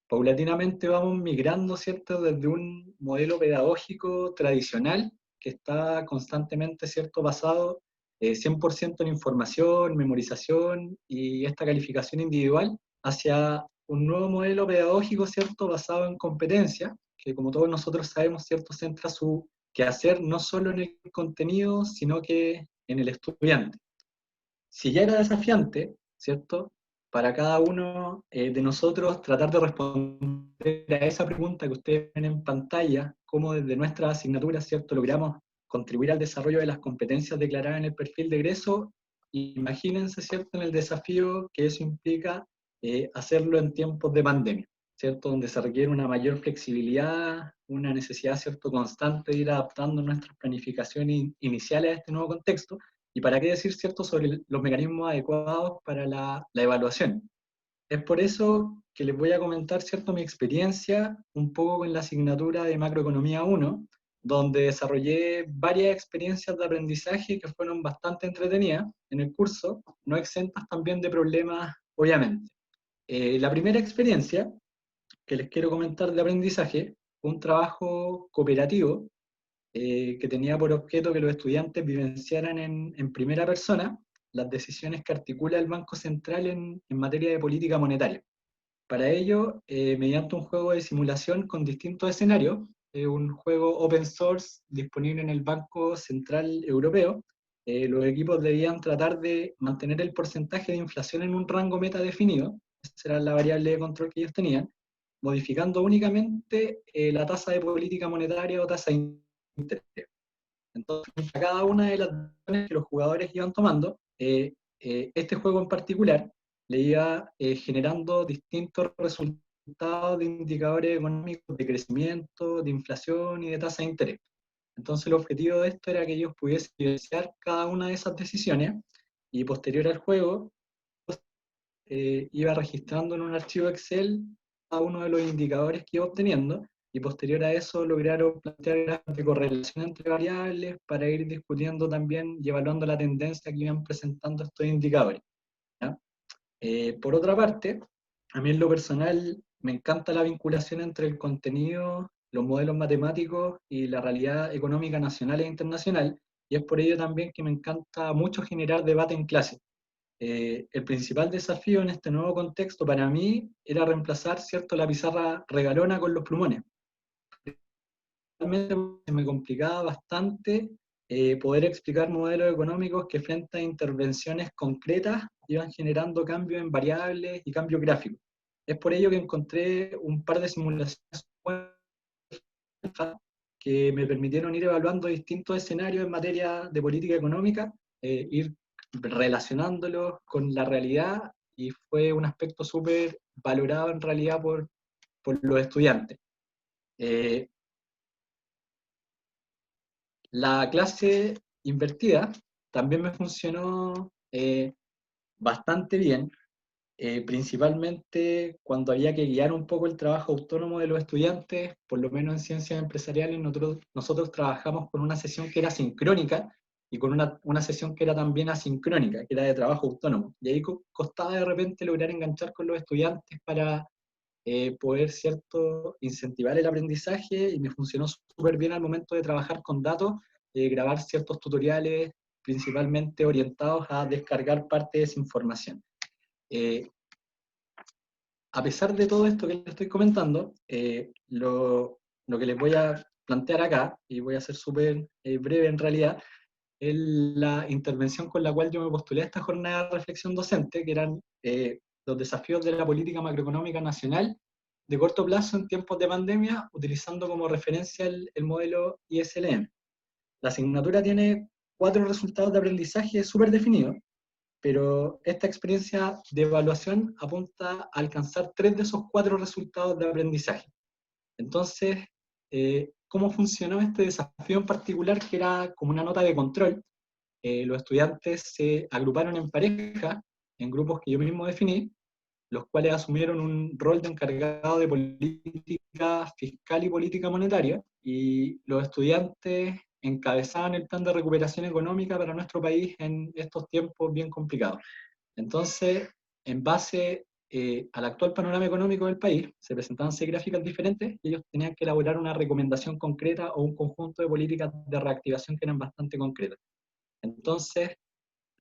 Paulatinamente vamos migrando, ¿cierto?, desde un modelo pedagógico tradicional que está constantemente, ¿cierto?, basado 100% en información, memorización y esta calificación individual, hacia un nuevo modelo pedagógico, ¿cierto?, basado en competencia, que como todos nosotros sabemos, ¿cierto?, centra su quehacer no solo en el contenido, sino que en el estudiante. Si ya era desafiante, ¿cierto?, para cada uno de nosotros tratar de responder a esa pregunta que ustedes ven en pantalla, cómo desde nuestra asignatura, ¿cierto?, logramos contribuir al desarrollo de las competencias declaradas en el perfil de egreso. Imagínense, ¿cierto?, en el desafío que eso implica hacerlo en tiempos de pandemia, ¿cierto?, donde se requiere una mayor flexibilidad, una necesidad, ¿cierto?, constante de ir adaptando nuestras planificaciones iniciales a este nuevo contexto. Y para qué decir, ¿cierto?, sobre los mecanismos adecuados para la evaluación. Es por eso que les voy a comentar, ¿cierto?, mi experiencia un poco con la asignatura de Macroeconomía 1, donde desarrollé varias experiencias de aprendizaje que fueron bastante entretenidas en el curso, no exentas también de problemas, obviamente. La primera experiencia que les quiero comentar de aprendizaje fue un trabajo cooperativo que tenía por objeto que los estudiantes vivenciaran en primera persona las decisiones que articula el Banco Central en materia de política monetaria. Para ello, mediante un juego de simulación con distintos escenarios, un juego open source disponible en el Banco Central Europeo, los equipos debían tratar de mantener el porcentaje de inflación en un rango meta definido, esa era la variable de control que ellos tenían, modificando únicamente la tasa de política monetaria o tasa de interés. Entonces, a cada una de las decisiones que los jugadores iban tomando, este juego en particular le iba generando distintos resultados de indicadores económicos de crecimiento, de inflación y de tasa de interés. Entonces el objetivo de esto era que ellos pudiesen evidenciar cada una de esas decisiones y posterior al juego iba registrando en un archivo Excel cada uno de los indicadores que iba obteniendo y posterior a eso lograron plantear gráficos de correlación entre variables para ir discutiendo también y evaluando la tendencia que iban presentando estos indicadores. ¿Ya? Por otra parte, a mí en lo personal me encanta la vinculación entre el contenido, los modelos matemáticos y la realidad económica nacional e internacional, y es por ello también que me encanta mucho generar debate en clase. El principal desafío en este nuevo contexto para mí era reemplazar, ¿cierto?, la pizarra regalona con los plumones. Realmente se me complicaba bastante poder explicar modelos económicos que frente a intervenciones concretas iban generando cambios en variables y cambios gráficos. Es por ello que encontré un par de simulaciones que me permitieron ir evaluando distintos escenarios en materia de política económica, ir relacionándolos con la realidad, y fue un aspecto súper valorado en realidad por los estudiantes. La clase invertida también me funcionó bastante bien, principalmente cuando había que guiar un poco el trabajo autónomo de los estudiantes. Por lo menos en ciencias empresariales nosotros trabajamos con una sesión que era sincrónica y con una sesión que era también asincrónica, que era de trabajo autónomo. Y ahí costaba de repente lograr enganchar con los estudiantes para poder, ¿cierto?, incentivar el aprendizaje, y me funcionó súper bien al momento de trabajar con datos, grabar ciertos tutoriales principalmente orientados a descargar parte de esa información. A pesar de todo esto que les estoy comentando, lo que les voy a plantear acá, y voy a ser súper breve en realidad, es la intervención con la cual yo me postulé a esta jornada de reflexión docente, que eran los desafíos de la política macroeconómica nacional de corto plazo en tiempos de pandemia, utilizando como referencia el modelo ISLM. La asignatura tiene 4 resultados de aprendizaje súper definidos, pero esta experiencia de evaluación apunta a alcanzar 3 de esos 4 resultados de aprendizaje. Entonces, ¿cómo funcionó este desafío en particular, que era como una nota de control? Los estudiantes se agruparon en pareja, en grupos que yo mismo definí, los cuales asumieron un rol de encargado de política fiscal y política monetaria, y los estudiantes encabezaban el plan de recuperación económica para nuestro país en estos tiempos bien complicados. Entonces, en base al actual panorama económico del país, se presentaban 6 gráficas diferentes y ellos tenían que elaborar una recomendación concreta o un conjunto de políticas de reactivación que eran bastante concretas. Entonces,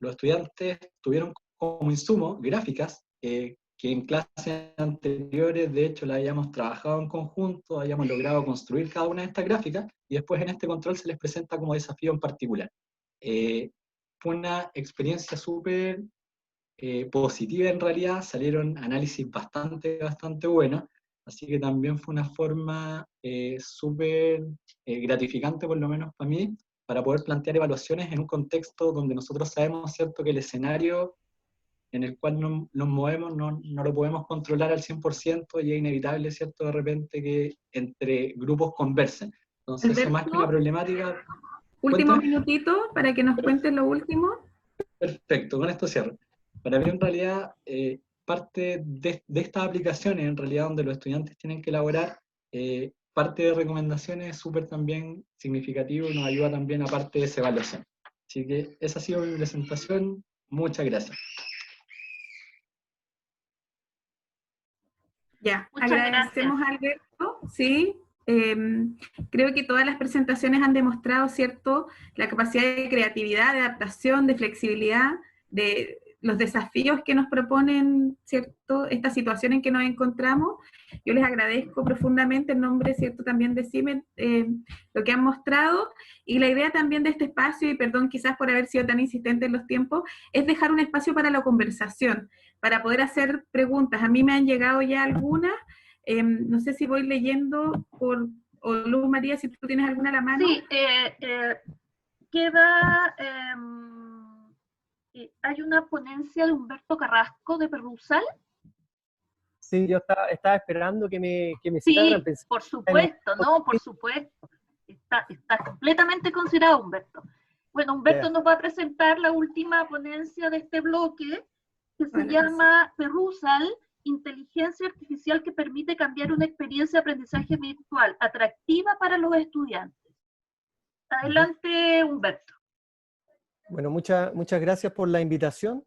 los estudiantes tuvieron como insumo gráficas que en clases anteriores, de hecho, la habíamos trabajado en conjunto, habíamos logrado construir cada una de estas gráficas, y después en este control se les presenta como desafío en particular. Fue una experiencia súper positiva en realidad, salieron análisis bastante buenos, así que también fue una forma súper gratificante, por lo menos para mí, para poder plantear evaluaciones en un contexto donde nosotros sabemos, ¿cierto?, que el escenario en el cual nos movemos no lo podemos controlar al 100%, y es inevitable, ¿cierto?, de repente que entre grupos conversen. Entonces, Alberto, eso más que una problemática... Último Cuéntame. minutito para que nos cuentes lo último. Perfecto, con esto cierro. Para mí, en realidad, parte de estas aplicaciones, en realidad, donde los estudiantes tienen que elaborar parte de recomendaciones, es súper también significativo y nos ayuda también a parte de esa evaluación. Así que esa ha sido mi presentación. Muchas gracias. Ya, Muchas agradecemos gracias. a Alberto, sí. Creo que todas las presentaciones han demostrado, ¿cierto?, la capacidad de creatividad, de adaptación, de flexibilidad, de los desafíos que nos proponen, ¿cierto?, esta situación en que nos encontramos. Yo les agradezco profundamente en nombre, ¿cierto?, también de CIMED, lo que han mostrado, y la idea también de este espacio, y perdón quizás por haber sido tan insistente en los tiempos, es dejar un espacio para la conversación, para poder hacer preguntas. A mí me han llegado ya algunas, no sé si voy leyendo o Luz María, si tú tienes alguna a la mano. Sí, queda... hay una ponencia de Humberto Carrasco de Perrusal. Sí, yo estaba esperando que me Sí, citaran. por supuesto, no, por supuesto. Está completamente considerado Humberto. Bueno, Humberto nos va a presentar la última ponencia de este bloque, que se llama Perrusal, inteligencia artificial que permite cambiar una experiencia de aprendizaje virtual atractiva para los estudiantes. Adelante, Humberto. Bueno, muchas gracias por la invitación.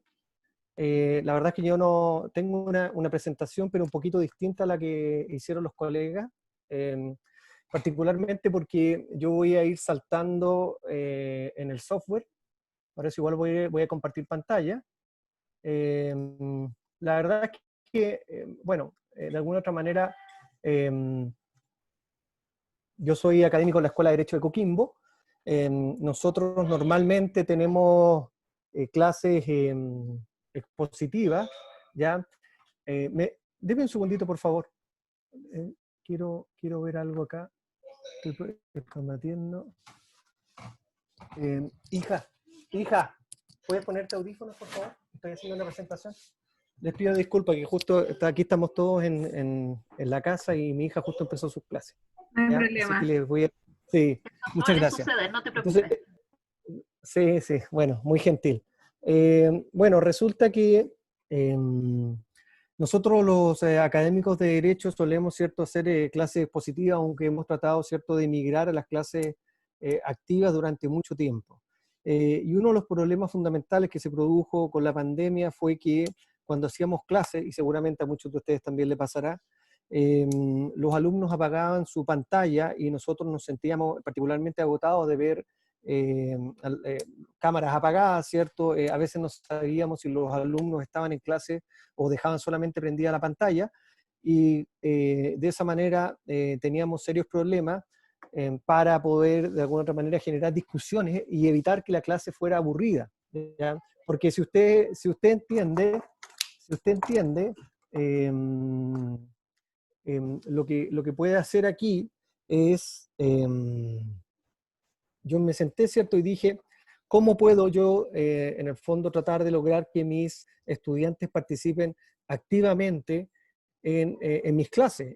La verdad es que yo no tengo una presentación, pero un poquito distinta a la que hicieron los colegas, particularmente porque yo voy a ir saltando en el software. Por eso igual voy a compartir pantalla. La verdad es que, bueno, de alguna otra manera, yo soy académico en la Escuela de Derecho de Coquimbo. Nosotros normalmente tenemos clases expositivas, ¿ya? Deme un segundito, por favor. Quiero ver algo acá. Estoy combatiendo. Hija, ¿puedes ponerte audífonos, por favor? Estoy haciendo una presentación. Les pido disculpas, que justo aquí estamos todos en la casa y mi hija justo empezó sus clases. No hay ¿ya? problema. Así que les voy a... Sí, muchas gracias. Suceder, no te preocupes. Entonces, sí, bueno, muy gentil. Bueno, resulta que nosotros los académicos de Derecho solemos, ¿cierto?, hacer clases expositivas, aunque hemos tratado, ¿cierto?, de migrar a las clases activas durante mucho tiempo. Y uno de los problemas fundamentales que se produjo con la pandemia fue que cuando hacíamos clases, y seguramente a muchos de ustedes también le pasará, los alumnos apagaban su pantalla y nosotros nos sentíamos particularmente agotados de ver cámaras apagadas, ¿cierto? A veces no sabíamos si los alumnos estaban en clase o dejaban solamente prendida la pantalla, y de esa manera teníamos serios problemas para poder de alguna otra manera generar discusiones y evitar que la clase fuera aburrida, ¿ya? Porque si usted entiende, lo que puede hacer aquí es, yo me senté, ¿cierto? Y dije, ¿cómo puedo yo, en el fondo, tratar de lograr que mis estudiantes participen activamente en mis clases?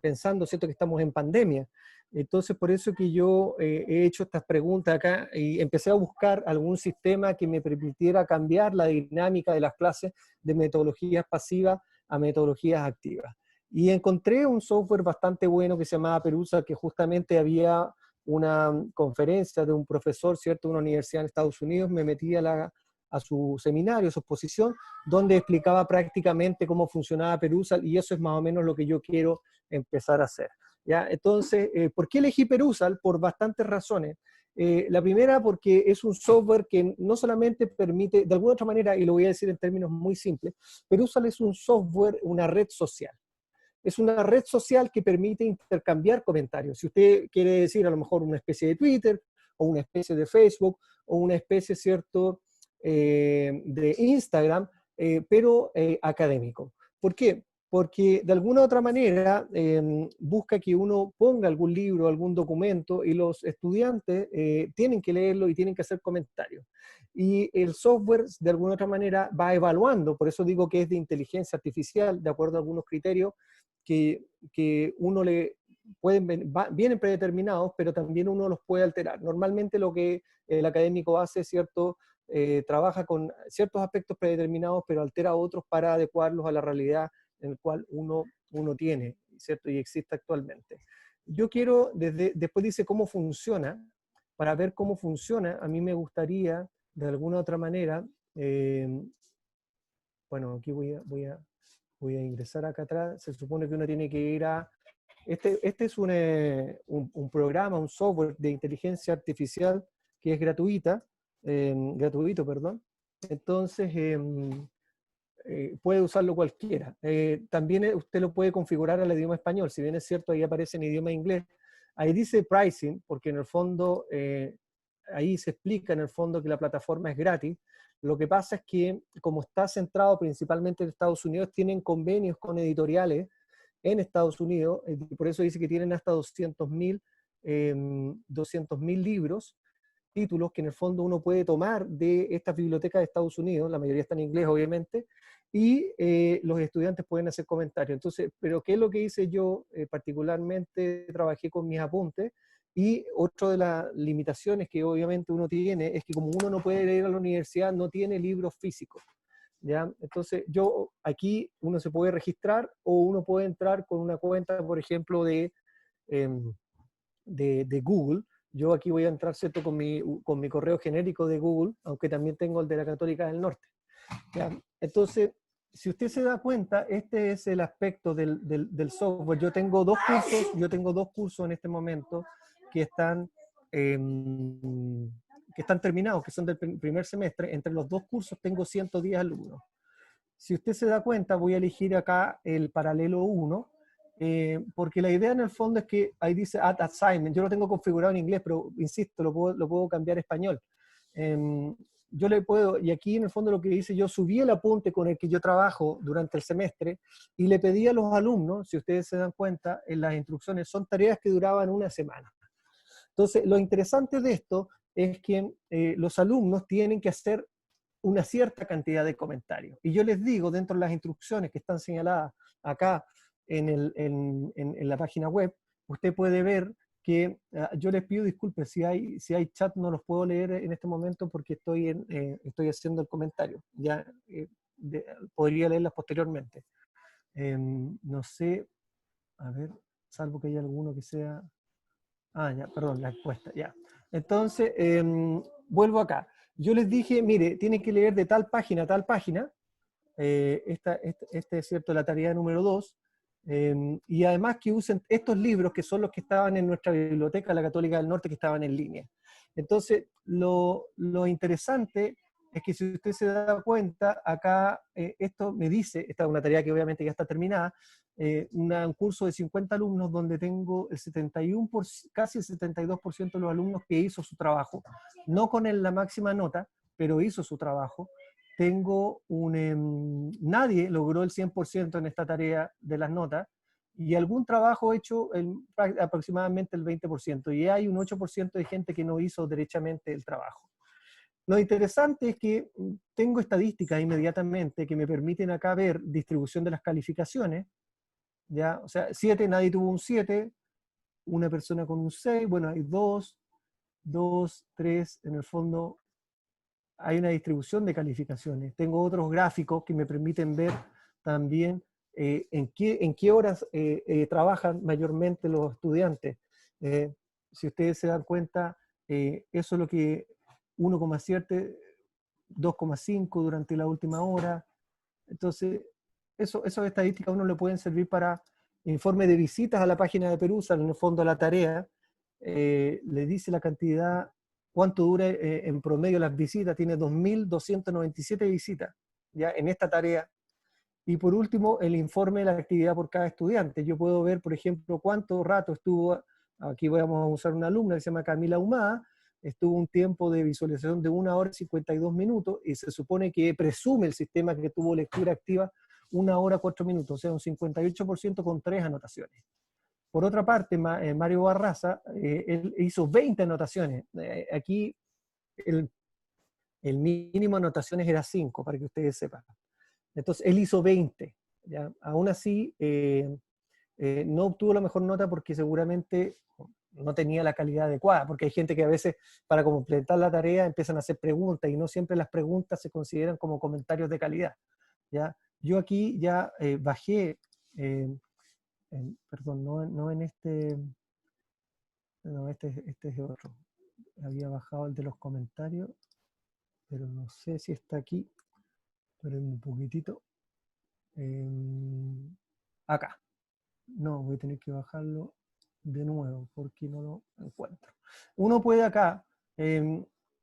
Pensando, ¿cierto?, que estamos en pandemia. Entonces, por eso que yo he hecho estas preguntas acá y empecé a buscar algún sistema que me permitiera cambiar la dinámica de las clases de metodologías pasivas a metodologías activas. Y encontré un software bastante bueno que se llamaba Perrusal, que justamente había una conferencia de un profesor, ¿cierto?, de una universidad en Estados Unidos. Me metí a su seminario, a su exposición, donde explicaba prácticamente cómo funcionaba Perrusal, y eso es más o menos lo que yo quiero empezar a hacer, ¿ya? Entonces, ¿por qué elegí Perrusal? Por bastantes razones. La primera, porque es un software que no solamente permite, de alguna otra manera, y lo voy a decir en términos muy simples, Perrusal es un software, una red social. Es una red social que permite intercambiar comentarios. Si usted quiere decir a lo mejor una especie de Twitter, o una especie de Facebook, o una especie, ¿cierto?, de Instagram, pero académico. ¿Por qué? Porque de alguna u otra manera busca que uno ponga algún libro, algún documento, y los estudiantes tienen que leerlo y tienen que hacer comentarios. Y el software de alguna u otra manera va evaluando, por eso digo que es de inteligencia artificial, de acuerdo a algunos criterios que uno vienen predeterminados, pero también uno los puede alterar. Normalmente lo que el académico hace, ¿cierto?, trabaja con ciertos aspectos predeterminados, pero altera otros para adecuarlos a la realidad en la cual uno tiene, ¿cierto?, y existe actualmente. Yo quiero, después dice cómo funciona. Para ver cómo funciona, a mí me gustaría, de alguna otra manera, bueno, aquí voy a ingresar acá atrás. Se supone que uno tiene que ir a... Este es un programa, un software de inteligencia artificial que es gratuito, perdón. Entonces, puede usarlo cualquiera. También usted lo puede configurar al idioma español. Si bien es cierto, ahí aparece en idioma inglés. Ahí dice pricing, porque en el fondo, ahí se explica en el fondo que la plataforma es gratis. Lo que pasa es que, como está centrado principalmente en Estados Unidos, tienen convenios con editoriales en Estados Unidos, y por eso dice que tienen hasta 200.000 libros, títulos que en el fondo uno puede tomar de estas bibliotecas de Estados Unidos, la mayoría está en inglés obviamente, y los estudiantes pueden hacer comentarios. Entonces, pero ¿qué es lo que hice yo? Particularmente trabajé con mis apuntes, y otra de las limitaciones que obviamente uno tiene es que como uno no puede ir a la universidad, no tiene libros físicos, ¿ya? Entonces, aquí uno se puede registrar o uno puede entrar con una cuenta, por ejemplo, de Google. Yo aquí voy a entrar, ¿cierto?, con mi correo genérico de Google, aunque también tengo el de la Católica del Norte, ¿ya? Entonces, si usted se da cuenta, este es el aspecto del software. Yo tengo dos cursos en este momento que están terminados, que son del primer semestre. Entre los dos cursos tengo 110 alumnos. Si usted se da cuenta, voy a elegir acá el paralelo 1, porque la idea en el fondo es que ahí dice Add Assignment. Yo lo tengo configurado en inglés, pero insisto, lo puedo cambiar a español. Yo le puedo, y aquí en el fondo lo que hice, yo subí el apunte con el que yo trabajo durante el semestre y le pedí a los alumnos, si ustedes se dan cuenta, en las instrucciones son tareas que duraban una semana. Entonces, lo interesante de esto es que los alumnos tienen que hacer una cierta cantidad de comentarios. Y yo les digo, dentro de las instrucciones que están señaladas acá en la página web, usted puede ver que yo les pido disculpas si hay chat, no los puedo leer en este momento porque estoy haciendo el comentario. Ya podría leerlas posteriormente. No sé, a ver, salvo que haya alguno que sea... ya, perdón, la encuesta, ya. Entonces, vuelvo acá. Yo les dije, mire, tienen que leer de tal página a tal página. Esta es cierto, la tarea número 2. Y además que usen estos libros que son los que estaban en nuestra biblioteca, la Católica del Norte, que estaban en línea. Entonces, lo interesante es que si usted se da cuenta, acá esto me dice, esta es una tarea que obviamente ya está terminada, un curso de 50 alumnos donde tengo casi el 72% de los alumnos que hizo su trabajo, no con la máxima nota, pero hizo su trabajo. Tengo nadie logró el 100% en esta tarea de las notas, y algún trabajo hecho aproximadamente el 20%, y hay un 8% de gente que no hizo derechamente el trabajo. Lo interesante es que tengo estadísticas inmediatamente que me permiten acá ver distribución de las calificaciones, ¿ya? O sea, 7, nadie tuvo un 7, una persona con un 6, bueno, hay 2, 3, en el fondo hay una distribución de calificaciones. Tengo otros gráficos que me permiten ver también en qué horas trabajan mayormente los estudiantes. Si ustedes se dan cuenta, eso es lo que 1,7, 2,5 durante la última hora. Entonces, esas estadísticas a uno le pueden servir para informe de visitas a la página de Perusa. En el fondo la tarea le dice la cantidad, cuánto dura en promedio las visitas. Tiene 2.297 visitas ya en esta tarea. Y por último, el informe de la actividad por cada estudiante. Yo puedo ver, por ejemplo, cuánto rato estuvo, aquí vamos a usar una alumna que se llama Camila Humada, estuvo un tiempo de visualización de 1 hora y 52 minutos, y se supone que presume el sistema que tuvo lectura activa 1 hora 4 minutos, o sea, un 58% con 3 anotaciones. Por otra parte, Mario Barraza, él hizo 20 anotaciones. Aquí el mínimo de anotaciones era 5, para que ustedes sepan. Entonces, él hizo 20. ¿Ya? Aún así, no obtuvo la mejor nota porque seguramente no tenía la calidad adecuada, porque hay gente que a veces para completar la tarea empiezan a hacer preguntas, y no siempre las preguntas se consideran como comentarios de calidad. ¿Ya? Yo aquí ya bajé, perdón, no en este, no, este es otro. Había bajado el de los comentarios, pero no sé si está aquí. Esperen un poquitito. Acá. No, voy a tener que bajarlo de nuevo porque no lo encuentro. Uno puede acá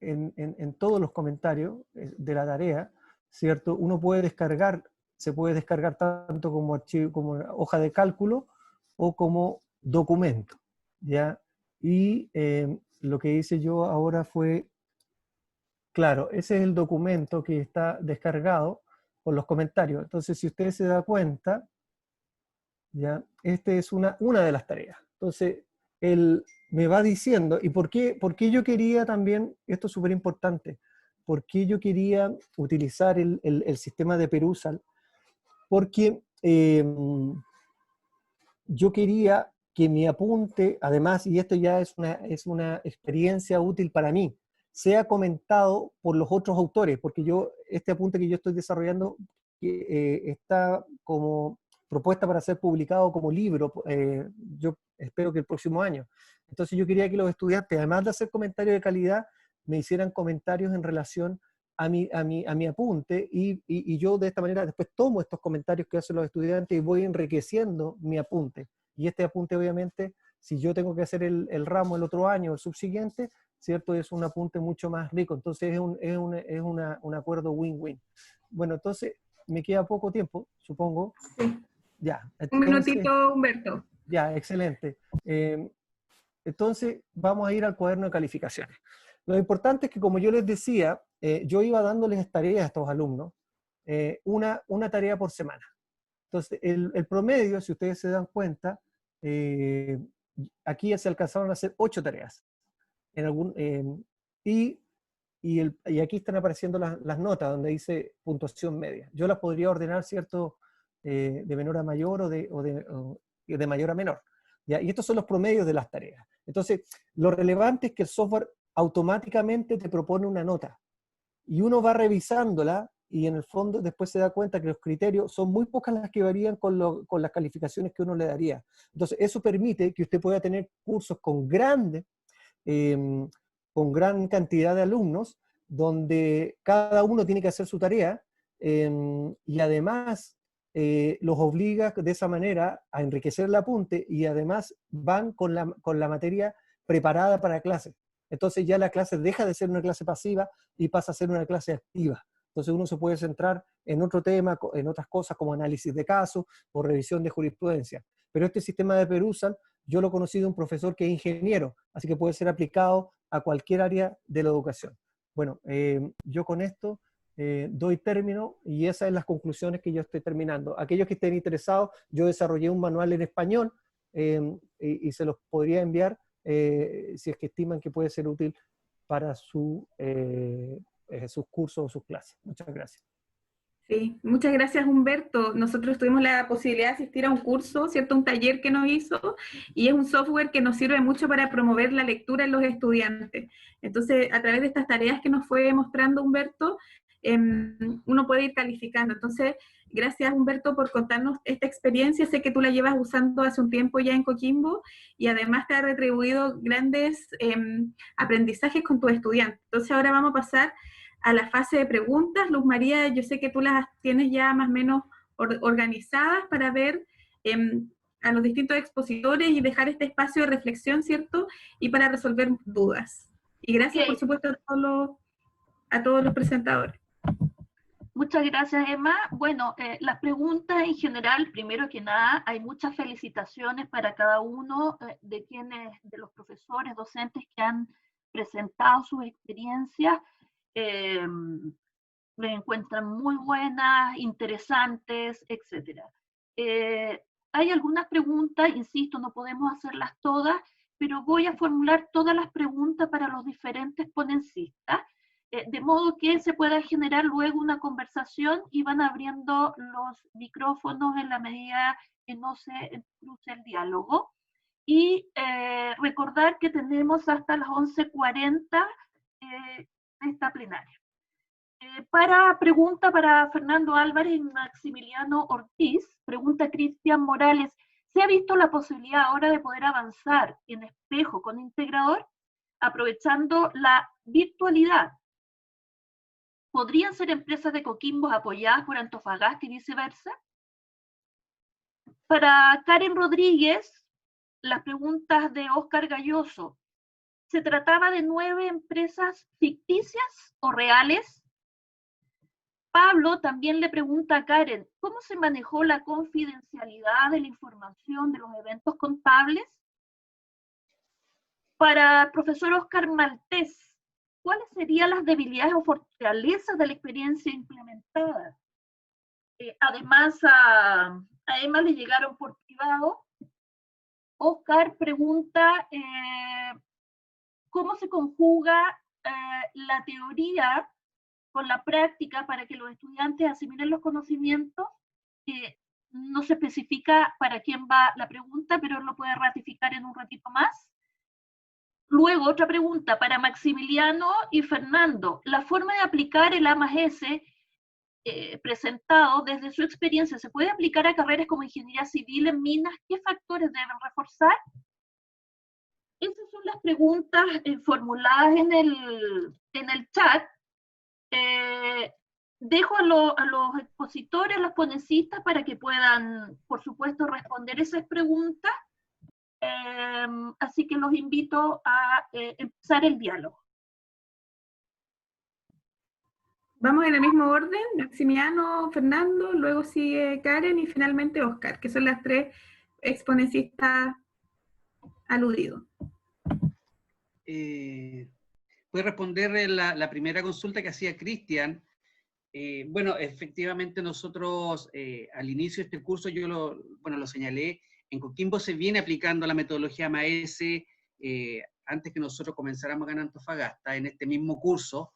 en todos los comentarios de la tarea, ¿cierto? Uno puede descargar, se puede descargar tanto como archivo, como hoja de cálculo o como documento, ¿ya? Y lo que hice yo ahora fue, claro, ese es el documento que está descargado con los comentarios. Entonces, si usted se da cuenta, ¿ya? Esta es una de las tareas. Entonces, él me va diciendo, ¿y por qué yo quería también, esto es súper importante, por qué yo quería utilizar el sistema de Perusall? Porque yo quería que mi apunte, además, y esto ya es una experiencia útil para mí, sea comentado por los otros autores, porque este apunte que yo estoy desarrollando está como propuesta para ser publicado como libro, yo espero que el próximo año. Entonces yo quería que los estudiantes, además de hacer comentarios de calidad, me hicieran comentarios en relación a mi apunte, y yo de esta manera después tomo estos comentarios que hacen los estudiantes y voy enriqueciendo mi apunte. Y este apunte, obviamente, si yo tengo que hacer el ramo el otro año, el subsiguiente, ¿cierto? Es un apunte mucho más rico. Entonces es un acuerdo win-win. Bueno, entonces me queda poco tiempo, supongo. Sí. Ya. Un minutito, Humberto. Ya, excelente. Entonces vamos a ir al cuaderno de calificaciones. Lo importante es que, como yo les decía, yo iba dándoles tareas a estos alumnos, una tarea por semana. Entonces, el promedio, si ustedes se dan cuenta, aquí se alcanzaron a hacer 8 tareas. Y aquí están apareciendo las notas, donde dice puntuación media. Yo las podría ordenar, ¿cierto?, de menor a mayor o de mayor a menor. ¿Ya? Y estos son los promedios de las tareas. Entonces, lo relevante es que el software automáticamente te propone una nota. Y uno va revisándola, y en el fondo después se da cuenta que los criterios son muy pocas las que varían con las calificaciones que uno le daría. Entonces, eso permite que usted pueda tener cursos con gran cantidad de alumnos, donde cada uno tiene que hacer su tarea, y además los obliga de esa manera a enriquecer el apunte, y además van con la materia preparada para clase. Entonces ya la clase deja de ser una clase pasiva y pasa a ser una clase activa. Entonces uno se puede centrar en otro tema, en otras cosas como análisis de casos o revisión de jurisprudencia. Pero este sistema de Perusall, yo lo conocí de un profesor que es ingeniero, así que puede ser aplicado a cualquier área de la educación. Bueno, yo con esto doy término, y esas son las conclusiones que yo estoy terminando. Aquellos que estén interesados, yo desarrollé un manual en español y se los podría enviar si es que estiman que puede ser útil para sus cursos o sus clases. Muchas gracias. Sí, muchas gracias, Humberto. Nosotros tuvimos la posibilidad de asistir a un curso, ¿cierto? Un taller que nos hizo, y es un software que nos sirve mucho para promover la lectura en los estudiantes. Entonces, a través de estas tareas que nos fue mostrando Humberto, uno puede ir calificando. Entonces, gracias, Humberto, por contarnos esta experiencia. Sé que tú la llevas usando hace un tiempo ya en Coquimbo, y además te ha retribuido grandes aprendizajes con tus estudiantes. Entonces, ahora vamos a pasar a la fase de preguntas. Luz María, yo sé que tú las tienes ya más o menos organizadas para ver a los distintos expositores y dejar este espacio de reflexión, ¿cierto? Y para resolver dudas. Y gracias, por supuesto, a todos los presentadores. Muchas gracias, Emma. Bueno, las preguntas en general, primero que nada, hay muchas felicitaciones para cada uno de los profesores, docentes que han presentado sus experiencias. Les encuentran muy buenas, interesantes, etc. Hay algunas preguntas, insisto, no podemos hacerlas todas, pero voy a formular todas las preguntas para los diferentes ponencistas, de modo que se pueda generar luego una conversación, y van abriendo los micrófonos en la medida que no se cruce el diálogo. Y recordar que tenemos hasta las 11:40 esta plenaria. Pregunta para Fernando Álvarez y Maximiliano Ortiz, pregunta Cristian Morales: ¿se ha visto la posibilidad ahora de poder avanzar en espejo con integrador, aprovechando la virtualidad? ¿Podrían ser empresas de Coquimbo apoyadas por Antofagasta y viceversa? Para Karen Rodríguez, las preguntas de Oscar Galloso: ¿Se trataba de 9 empresas ficticias o reales? Pablo también le pregunta a Karen, ¿cómo se manejó la confidencialidad de la información de los eventos contables? Para el profesor Oscar Maltés, ¿cuáles serían las debilidades o fortalezas de la experiencia implementada? Además, a Emma le llegaron por privado. Oscar pregunta cómo se conjuga la teoría con la práctica para que los estudiantes asimilen los conocimientos. No se especifica para quién va la pregunta, pero él lo puede ratificar en un ratito más. Luego, otra pregunta para Maximiliano y Fernando. La forma de aplicar el A+S presentado desde su experiencia, ¿se puede aplicar a carreras como ingeniería civil en minas? ¿Qué factores deben reforzar? Esas son las preguntas formuladas en el chat. Dejo a los expositores, a los ponecistas, para que puedan, por supuesto, responder esas preguntas. Así que los invito a empezar el diálogo. Vamos en el mismo orden: Maximiliano, Fernando, luego sigue Karen y finalmente Oscar, que son las 3 exponencias aludidos. Voy a responder la primera consulta que hacía Cristian. Bueno, efectivamente nosotros al inicio de este curso, yo lo señalé, en Coquimbo se viene aplicando la metodología A+S antes que nosotros comenzáramos acá en Antofagasta, en este mismo curso.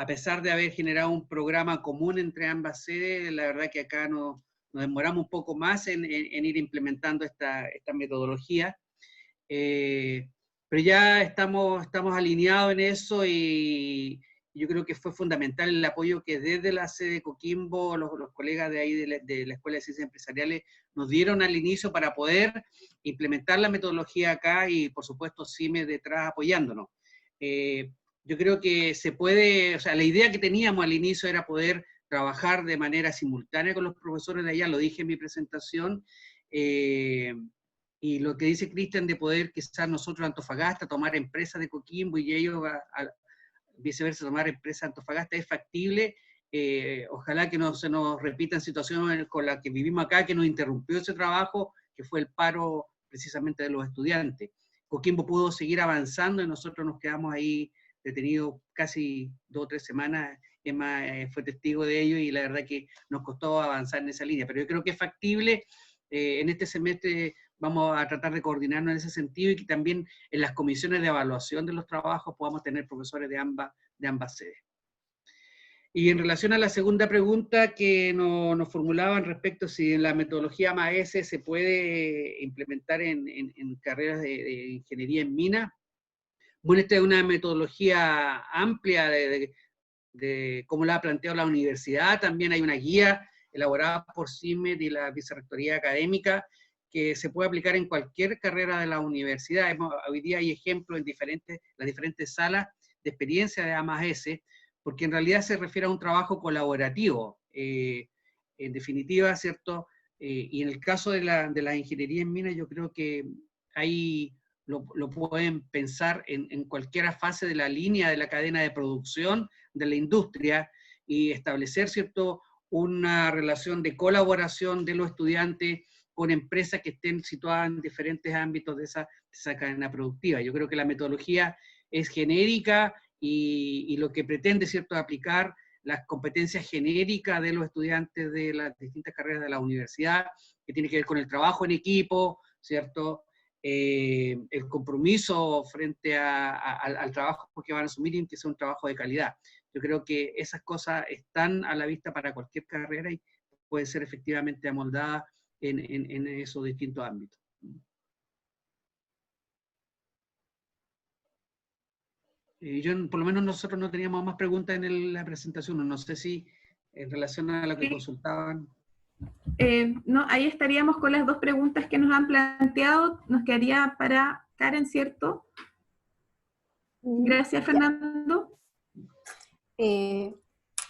A pesar de haber generado un programa común entre ambas sedes, la verdad que acá nos demoramos un poco más en ir implementando esta metodología. Pero ya estamos alineados en eso, y yo creo que fue fundamental el apoyo que desde la sede de Coquimbo, los colegas de ahí de la Escuela de Ciencias Empresariales nos dieron al inicio para poder implementar la metodología acá, y por supuesto CIME detrás apoyándonos. Yo creo que se puede, o sea, la idea que teníamos al inicio era poder trabajar de manera simultánea con los profesores de allá, lo dije en mi presentación, y lo que dice Cristian de poder quizás nosotros Antofagasta tomar empresas de Coquimbo y ellos viceversa tomar empresas de Antofagasta es factible. Ojalá que no se nos repitan situaciones con las que vivimos acá, que nos interrumpió ese trabajo, que fue el paro precisamente de los estudiantes. Coquimbo pudo seguir avanzando y nosotros nos quedamos ahí detenidos casi 2 o 3 semanas. Emma fue testigo de ello y la verdad que nos costó avanzar en esa línea, pero yo creo que es factible. En este semestre vamos a tratar de coordinarnos en ese sentido, y que también en las comisiones de evaluación de los trabajos podamos tener profesores de ambas sedes. Y en relación a la segunda pregunta que nos formulaban respecto a si la metodología A+S se puede implementar en carreras de ingeniería en mina. Bueno, esta es una metodología amplia de cómo la ha planteado la universidad. También hay una guía elaborada por CIMED y la Vicerrectoría Académica que se puede aplicar en cualquier carrera de la universidad. Hoy día hay ejemplos en las diferentes salas de experiencia de A+S, porque en realidad se refiere a un trabajo colaborativo, en definitiva, ¿cierto? Y en el caso de la ingeniería en minas, yo creo que ahí lo pueden pensar en cualquier fase de la línea de la cadena de producción de la industria, y establecer, ¿cierto?, una relación de colaboración de los estudiantes con empresas que estén situadas en diferentes ámbitos de esa cadena productiva. Yo creo que la metodología es genérica, y lo que pretende, ¿cierto?, aplicar las competencias genéricas de los estudiantes de las distintas carreras de la universidad, que tiene que ver con el trabajo en equipo, ¿cierto?, el compromiso frente al trabajo que van a asumir, y que sea un trabajo de calidad. Yo creo que esas cosas están a la vista para cualquier carrera y pueden ser efectivamente amoldadas en esos distintos ámbitos. Por lo menos nosotros no teníamos más preguntas en la presentación, no sé si en relación a lo que consultaban. No, ahí estaríamos con las 2 preguntas que nos han planteado. Nos quedaría para Karen, ¿cierto? Gracias, Fernando.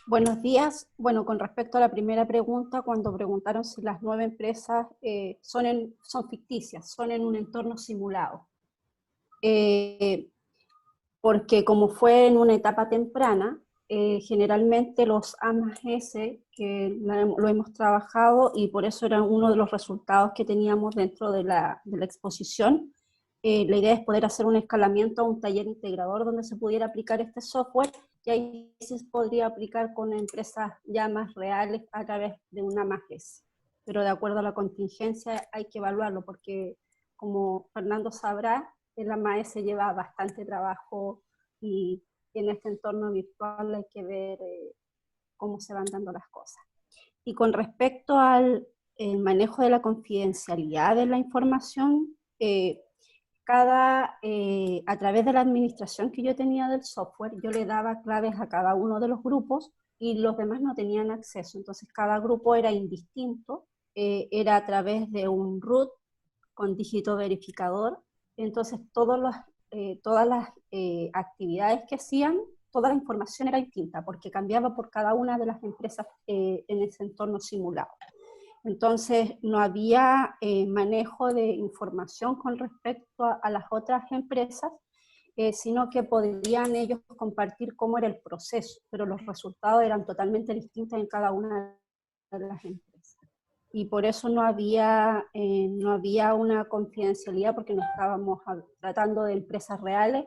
Buenos días. Bueno, con respecto a la primera pregunta, cuando preguntaron si las 9 empresas son ficticias, son en un entorno simulado. porque como fue en una etapa temprana, generalmente los A+S, que lo hemos trabajado y por eso era uno de los resultados que teníamos dentro de la exposición, la idea es poder hacer un escalamiento a un taller integrador donde se pudiera aplicar este software y ahí se podría aplicar con empresas ya más reales a través de una A+S. Pero de acuerdo a la contingencia hay que evaluarlo porque, como Fernando sabrá, el A+S lleva bastante trabajo y en este entorno virtual hay que ver cómo se van dando las cosas. Y con respecto al manejo de la confidencialidad de la información, a través de la administración que yo tenía del software, yo le daba claves a cada uno de los grupos y los demás no tenían acceso. Entonces cada grupo era indistinto, era a través de un root con dígito verificador. Entonces todas las actividades que hacían, toda la información era distinta porque cambiaba por cada una de las empresas en ese entorno simulado. Entonces no había manejo de información con respecto a las otras empresas, sino que podrían ellos compartir cómo era el proceso, pero los resultados eran totalmente distintos en cada una de las empresas. Y por eso no había una confidencialidad porque no estábamos tratando de empresas reales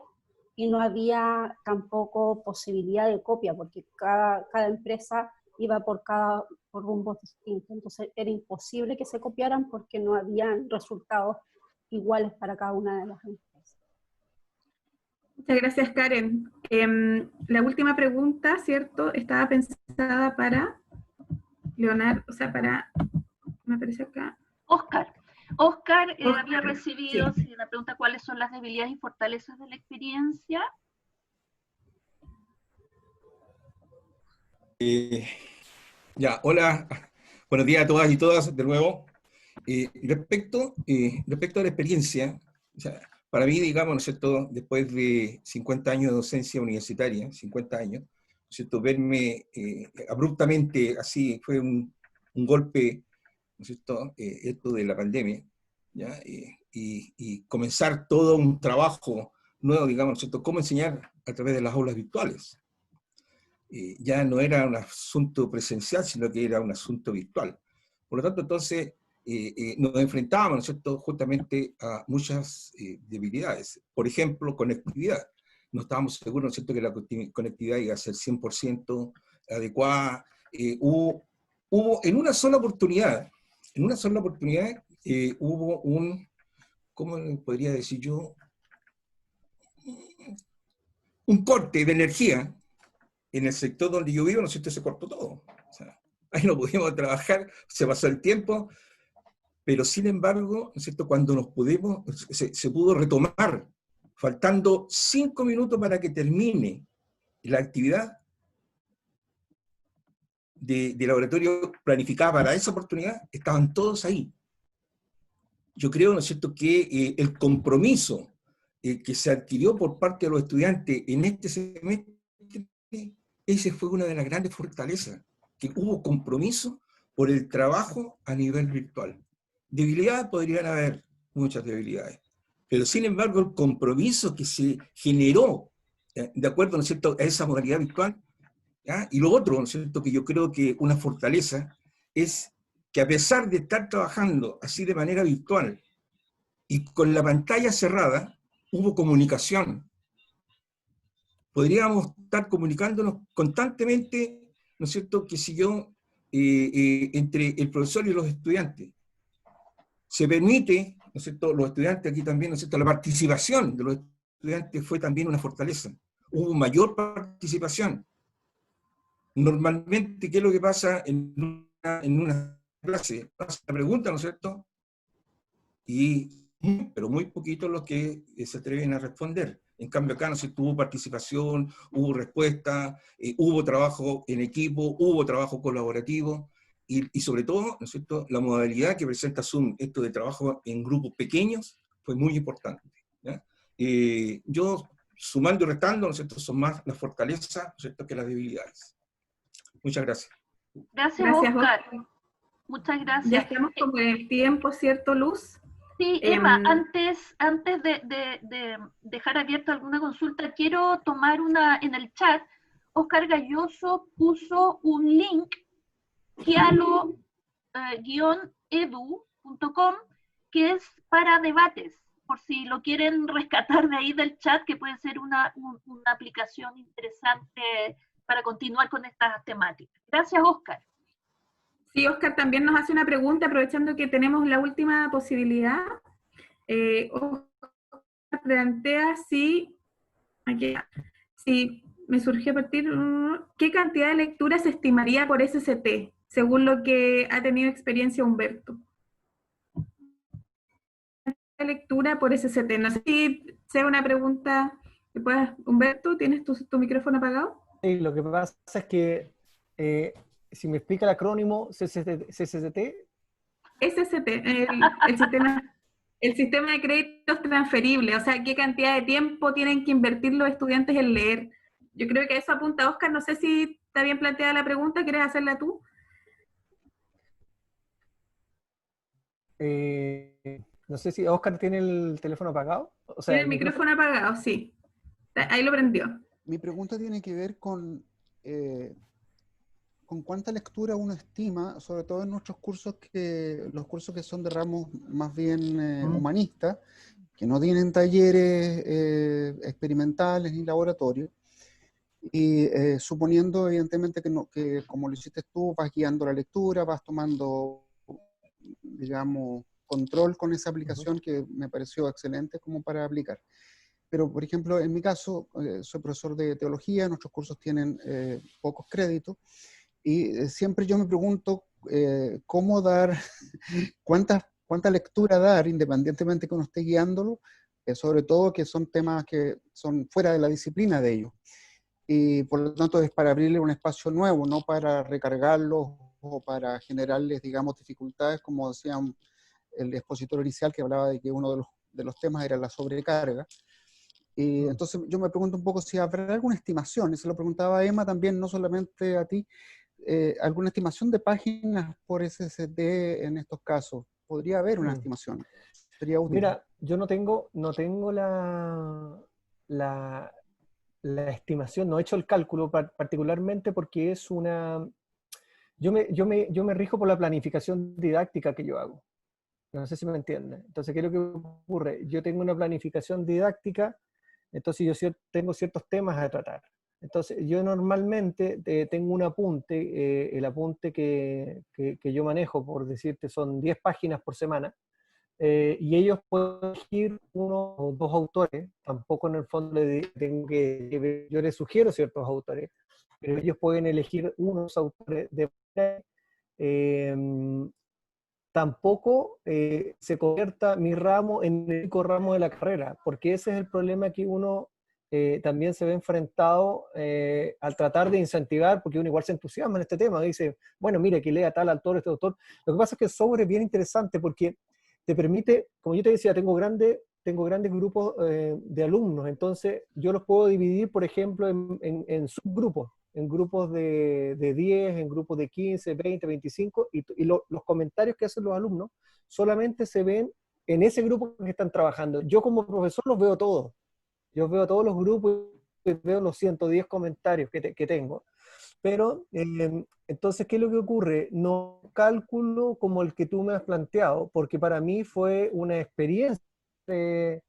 y no había tampoco posibilidad de copia porque cada empresa iba por rumbos distintos, entonces era imposible que se copiaran porque no habían resultados iguales para cada una de las empresas. Muchas gracias, Karen. La última pregunta, ¿cierto? Estaba pensada para Leonardo, o sea, para, me parece acá. Oscar. Oscar había recibido la pregunta cuáles son las debilidades y fortalezas de la experiencia. Ya, hola, buenos días a todas y todas de nuevo. Respecto a la experiencia, o sea, para mí, digamos, ¿no es cierto?, después de 50 años de docencia universitaria, 50 años, ¿no es cierto?, verme abruptamente así, fue un golpe, ¿no es cierto?, esto de la pandemia, ¿ya? Y comenzar todo un trabajo nuevo, digamos, ¿no es cierto?, cómo enseñar a través de las aulas virtuales. Ya no era un asunto presencial, sino que era un asunto virtual. Por lo tanto, entonces, nos enfrentábamos, ¿no es cierto?, justamente a muchas debilidades. Por ejemplo, conectividad. No estábamos seguros, ¿no es cierto?, que la conectividad iba a ser 100% adecuada. Hubo en una sola oportunidad, hubo ¿cómo podría decir yo? Un corte de energía en el sector donde yo vivo, ¿no es cierto?, se cortó todo. O sea, ahí no pudimos trabajar, se pasó el tiempo, pero sin embargo, ¿no es cierto?, cuando se pudo retomar, faltando 5 minutos para que termine la actividad de laboratorio planificada para esa oportunidad, estaban todos ahí. Yo creo, ¿no es cierto?, que el compromiso que se adquirió por parte de los estudiantes en este semestre, esa fue una de las grandes fortalezas, que hubo compromiso por el trabajo a nivel virtual. Debilidades podrían haber, muchas debilidades, pero sin embargo el compromiso que se generó de acuerdo, ¿no es cierto?, a esa modalidad virtual, ¿ya? Y lo otro, ¿no es cierto?, que yo creo que una fortaleza es que a pesar de estar trabajando así de manera virtual y con la pantalla cerrada, hubo comunicación. Podríamos estar comunicándonos constantemente, ¿no es cierto?, que si yo, entre el profesor y los estudiantes. Se permite, ¿no es cierto?, los estudiantes aquí también, ¿no es cierto?, la participación de los estudiantes fue también una fortaleza. Hubo mayor participación. Normalmente, ¿qué es lo que pasa en una clase? Pasa la pregunta, ¿no es cierto?, pero muy poquitos los que se atreven a responder. En cambio acá, ¿no sé, hubo participación, hubo respuesta, hubo trabajo en equipo, hubo trabajo colaborativo, y sobre todo, ¿no es cierto?, la modalidad que presenta Zoom, esto de trabajo en grupos pequeños, fue muy importante, ¿ya? Yo, sumando y restando, ¿no es cierto?, son más las fortalezas, ¿no es cierto?, que las debilidades. Muchas gracias. Gracias, Oscar. Muchas gracias. Ya estamos como en el tiempo, ¿cierto, Luz? Sí, Emma, antes de dejar abierta alguna consulta, quiero tomar en el chat. Oscar Galloso puso un link, kialo-edu.com, que es para debates, por si lo quieren rescatar de ahí del chat, que puede ser una aplicación interesante para continuar con estas temáticas. Gracias, Oscar. Sí, Oscar también nos hace una pregunta, aprovechando que tenemos la última posibilidad. Oscar plantea si me surgió a partir, ¿qué cantidad de lecturas se estimaría por SCT, según lo que ha tenido experiencia Humberto? Lectura por SCT, no sé si sea una pregunta que puedas, Humberto, ¿tienes tu micrófono apagado? Sí, lo que pasa es que, si me explica el acrónimo CCT. SCT, el sistema de créditos transferible, o sea, qué cantidad de tiempo tienen que invertir los estudiantes en leer. Yo creo que a eso apunta Oscar, no sé si está bien planteada la pregunta, ¿quieres hacerla tú? No sé si Oscar tiene el teléfono apagado. O sea, Tiene el micrófono apagado, sí. Ahí lo prendió. Mi pregunta tiene que ver con cuánta lectura uno estima, sobre todo en nuestros cursos, los cursos que son de ramos más bien humanistas, que no tienen talleres experimentales ni laboratorios, y suponiendo evidentemente que como lo hiciste tú, vas guiando la lectura, vas tomando, digamos, control con esa aplicación que me pareció excelente como para aplicar. Pero, por ejemplo, en mi caso, soy profesor de teología, nuestros cursos tienen pocos créditos, y siempre yo me pregunto cómo dar, cuánta lectura dar, independientemente que uno esté guiándolo, sobre todo que son temas que son fuera de la disciplina de ellos. Y por lo tanto es para abrirle un espacio nuevo, no para recargarlos o para generarles, digamos, dificultades, como decía el expositor inicial, que hablaba de que uno de los temas era la sobrecarga. Y entonces yo me pregunto un poco si habrá alguna estimación, y se lo preguntaba a Emma también, no solamente a ti, alguna estimación de páginas por SSD en estos casos. ¿Podría haber una estimación? Sería útil. Mira, yo no tengo la estimación, no he hecho el cálculo particularmente porque es una... Yo me rijo por la planificación didáctica que yo hago. No sé si me entienden. Entonces, ¿qué es lo que ocurre? Yo tengo una planificación didáctica, entonces yo tengo ciertos temas a tratar. Entonces, yo normalmente tengo un apunte, el apunte que yo manejo, por decirte, son 10 páginas por semana, y ellos pueden elegir uno o dos autores, tampoco en el fondo tengo yo les sugiero ciertos autores, pero ellos pueden elegir unos autores tampoco se convierta mi ramo en el único ramo de la carrera, porque ese es el problema que uno también se ve enfrentado al tratar de incentivar, porque uno igual se entusiasma en este tema, dice, bueno, mire, que lea tal autor, este autor. Lo que pasa es que el software es bien interesante porque te permite, como yo te decía, tengo grandes grupos de alumnos, entonces yo los puedo dividir, por ejemplo, en subgrupos, en grupos de 10, en grupos de 15, 20, 25, y los comentarios que hacen los alumnos solamente se ven en ese grupo que están trabajando. Yo como profesor los veo todos. Yo veo todos los grupos y veo los 110 comentarios que tengo. Pero, entonces, ¿qué es lo que ocurre? No cálculo como el que tú me has planteado, porque para mí fue una experiencia el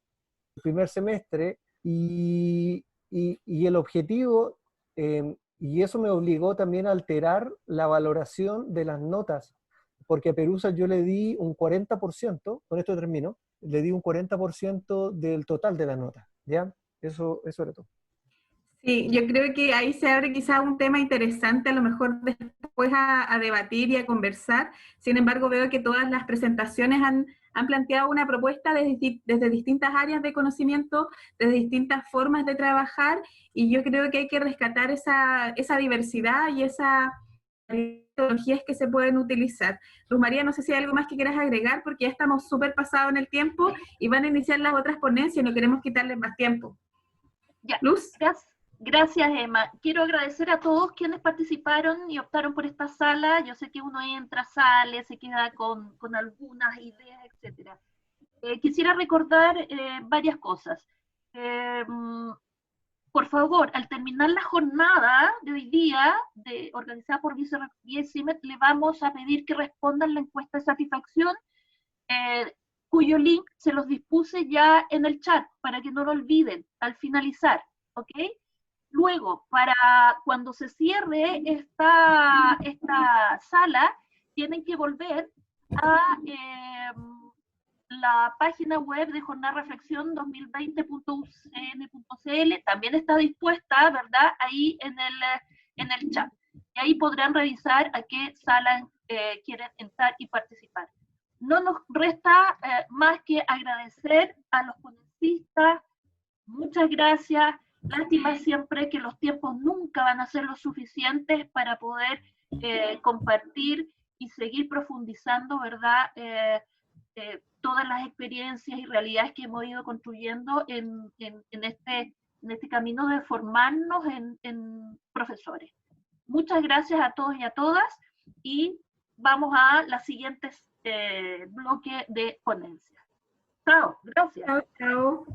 primer semestre y el objetivo, y eso me obligó también a alterar la valoración de las notas, porque a Perusa yo le di un 40%, con esto termino, le di un 40% del total de las notas, ¿ya? Eso era todo. Sí, yo creo que ahí se abre quizá un tema interesante, a lo mejor después a debatir y a conversar. Sin embargo, veo que todas las presentaciones han planteado una propuesta desde distintas áreas de conocimiento, desde distintas formas de trabajar, y yo creo que hay que rescatar esa diversidad y esas metodologías que se pueden utilizar. Luz María, no sé si hay algo más que quieras agregar, porque ya estamos súper pasados en el tiempo y van a iniciar las otras ponencias y no queremos quitarles más tiempo. Ya, Luz. Gracias, Emma. Quiero agradecer a todos quienes participaron y optaron por esta sala. Yo sé que uno entra, sale, se queda con algunas ideas, etc. quisiera recordar varias cosas. Por favor, al terminar la jornada de hoy día, organizada por Vicerrectoría y CIMED, le vamos a pedir que respondan la encuesta de satisfacción, cuyo link se los dispuse ya en el chat, para que no lo olviden al finalizar, ¿ok? Luego, para cuando se cierre esta sala, tienen que volver a la página web de Jornada Reflexión 2020.ucn.cl, también está dispuesta, ¿verdad?, ahí en el chat. Y ahí podrán revisar a qué sala quieren entrar y participar. No nos resta más que agradecer a los ponenciistas. Muchas gracias. Lástima siempre que los tiempos nunca van a ser lo suficientes para poder compartir y seguir profundizando, ¿verdad?, todas las experiencias y realidades que hemos ido construyendo en este camino de formarnos en profesores. Muchas gracias a todos y a todas, y vamos a las siguientes bloques de ponencia. Chao, gracias. Chao, chao.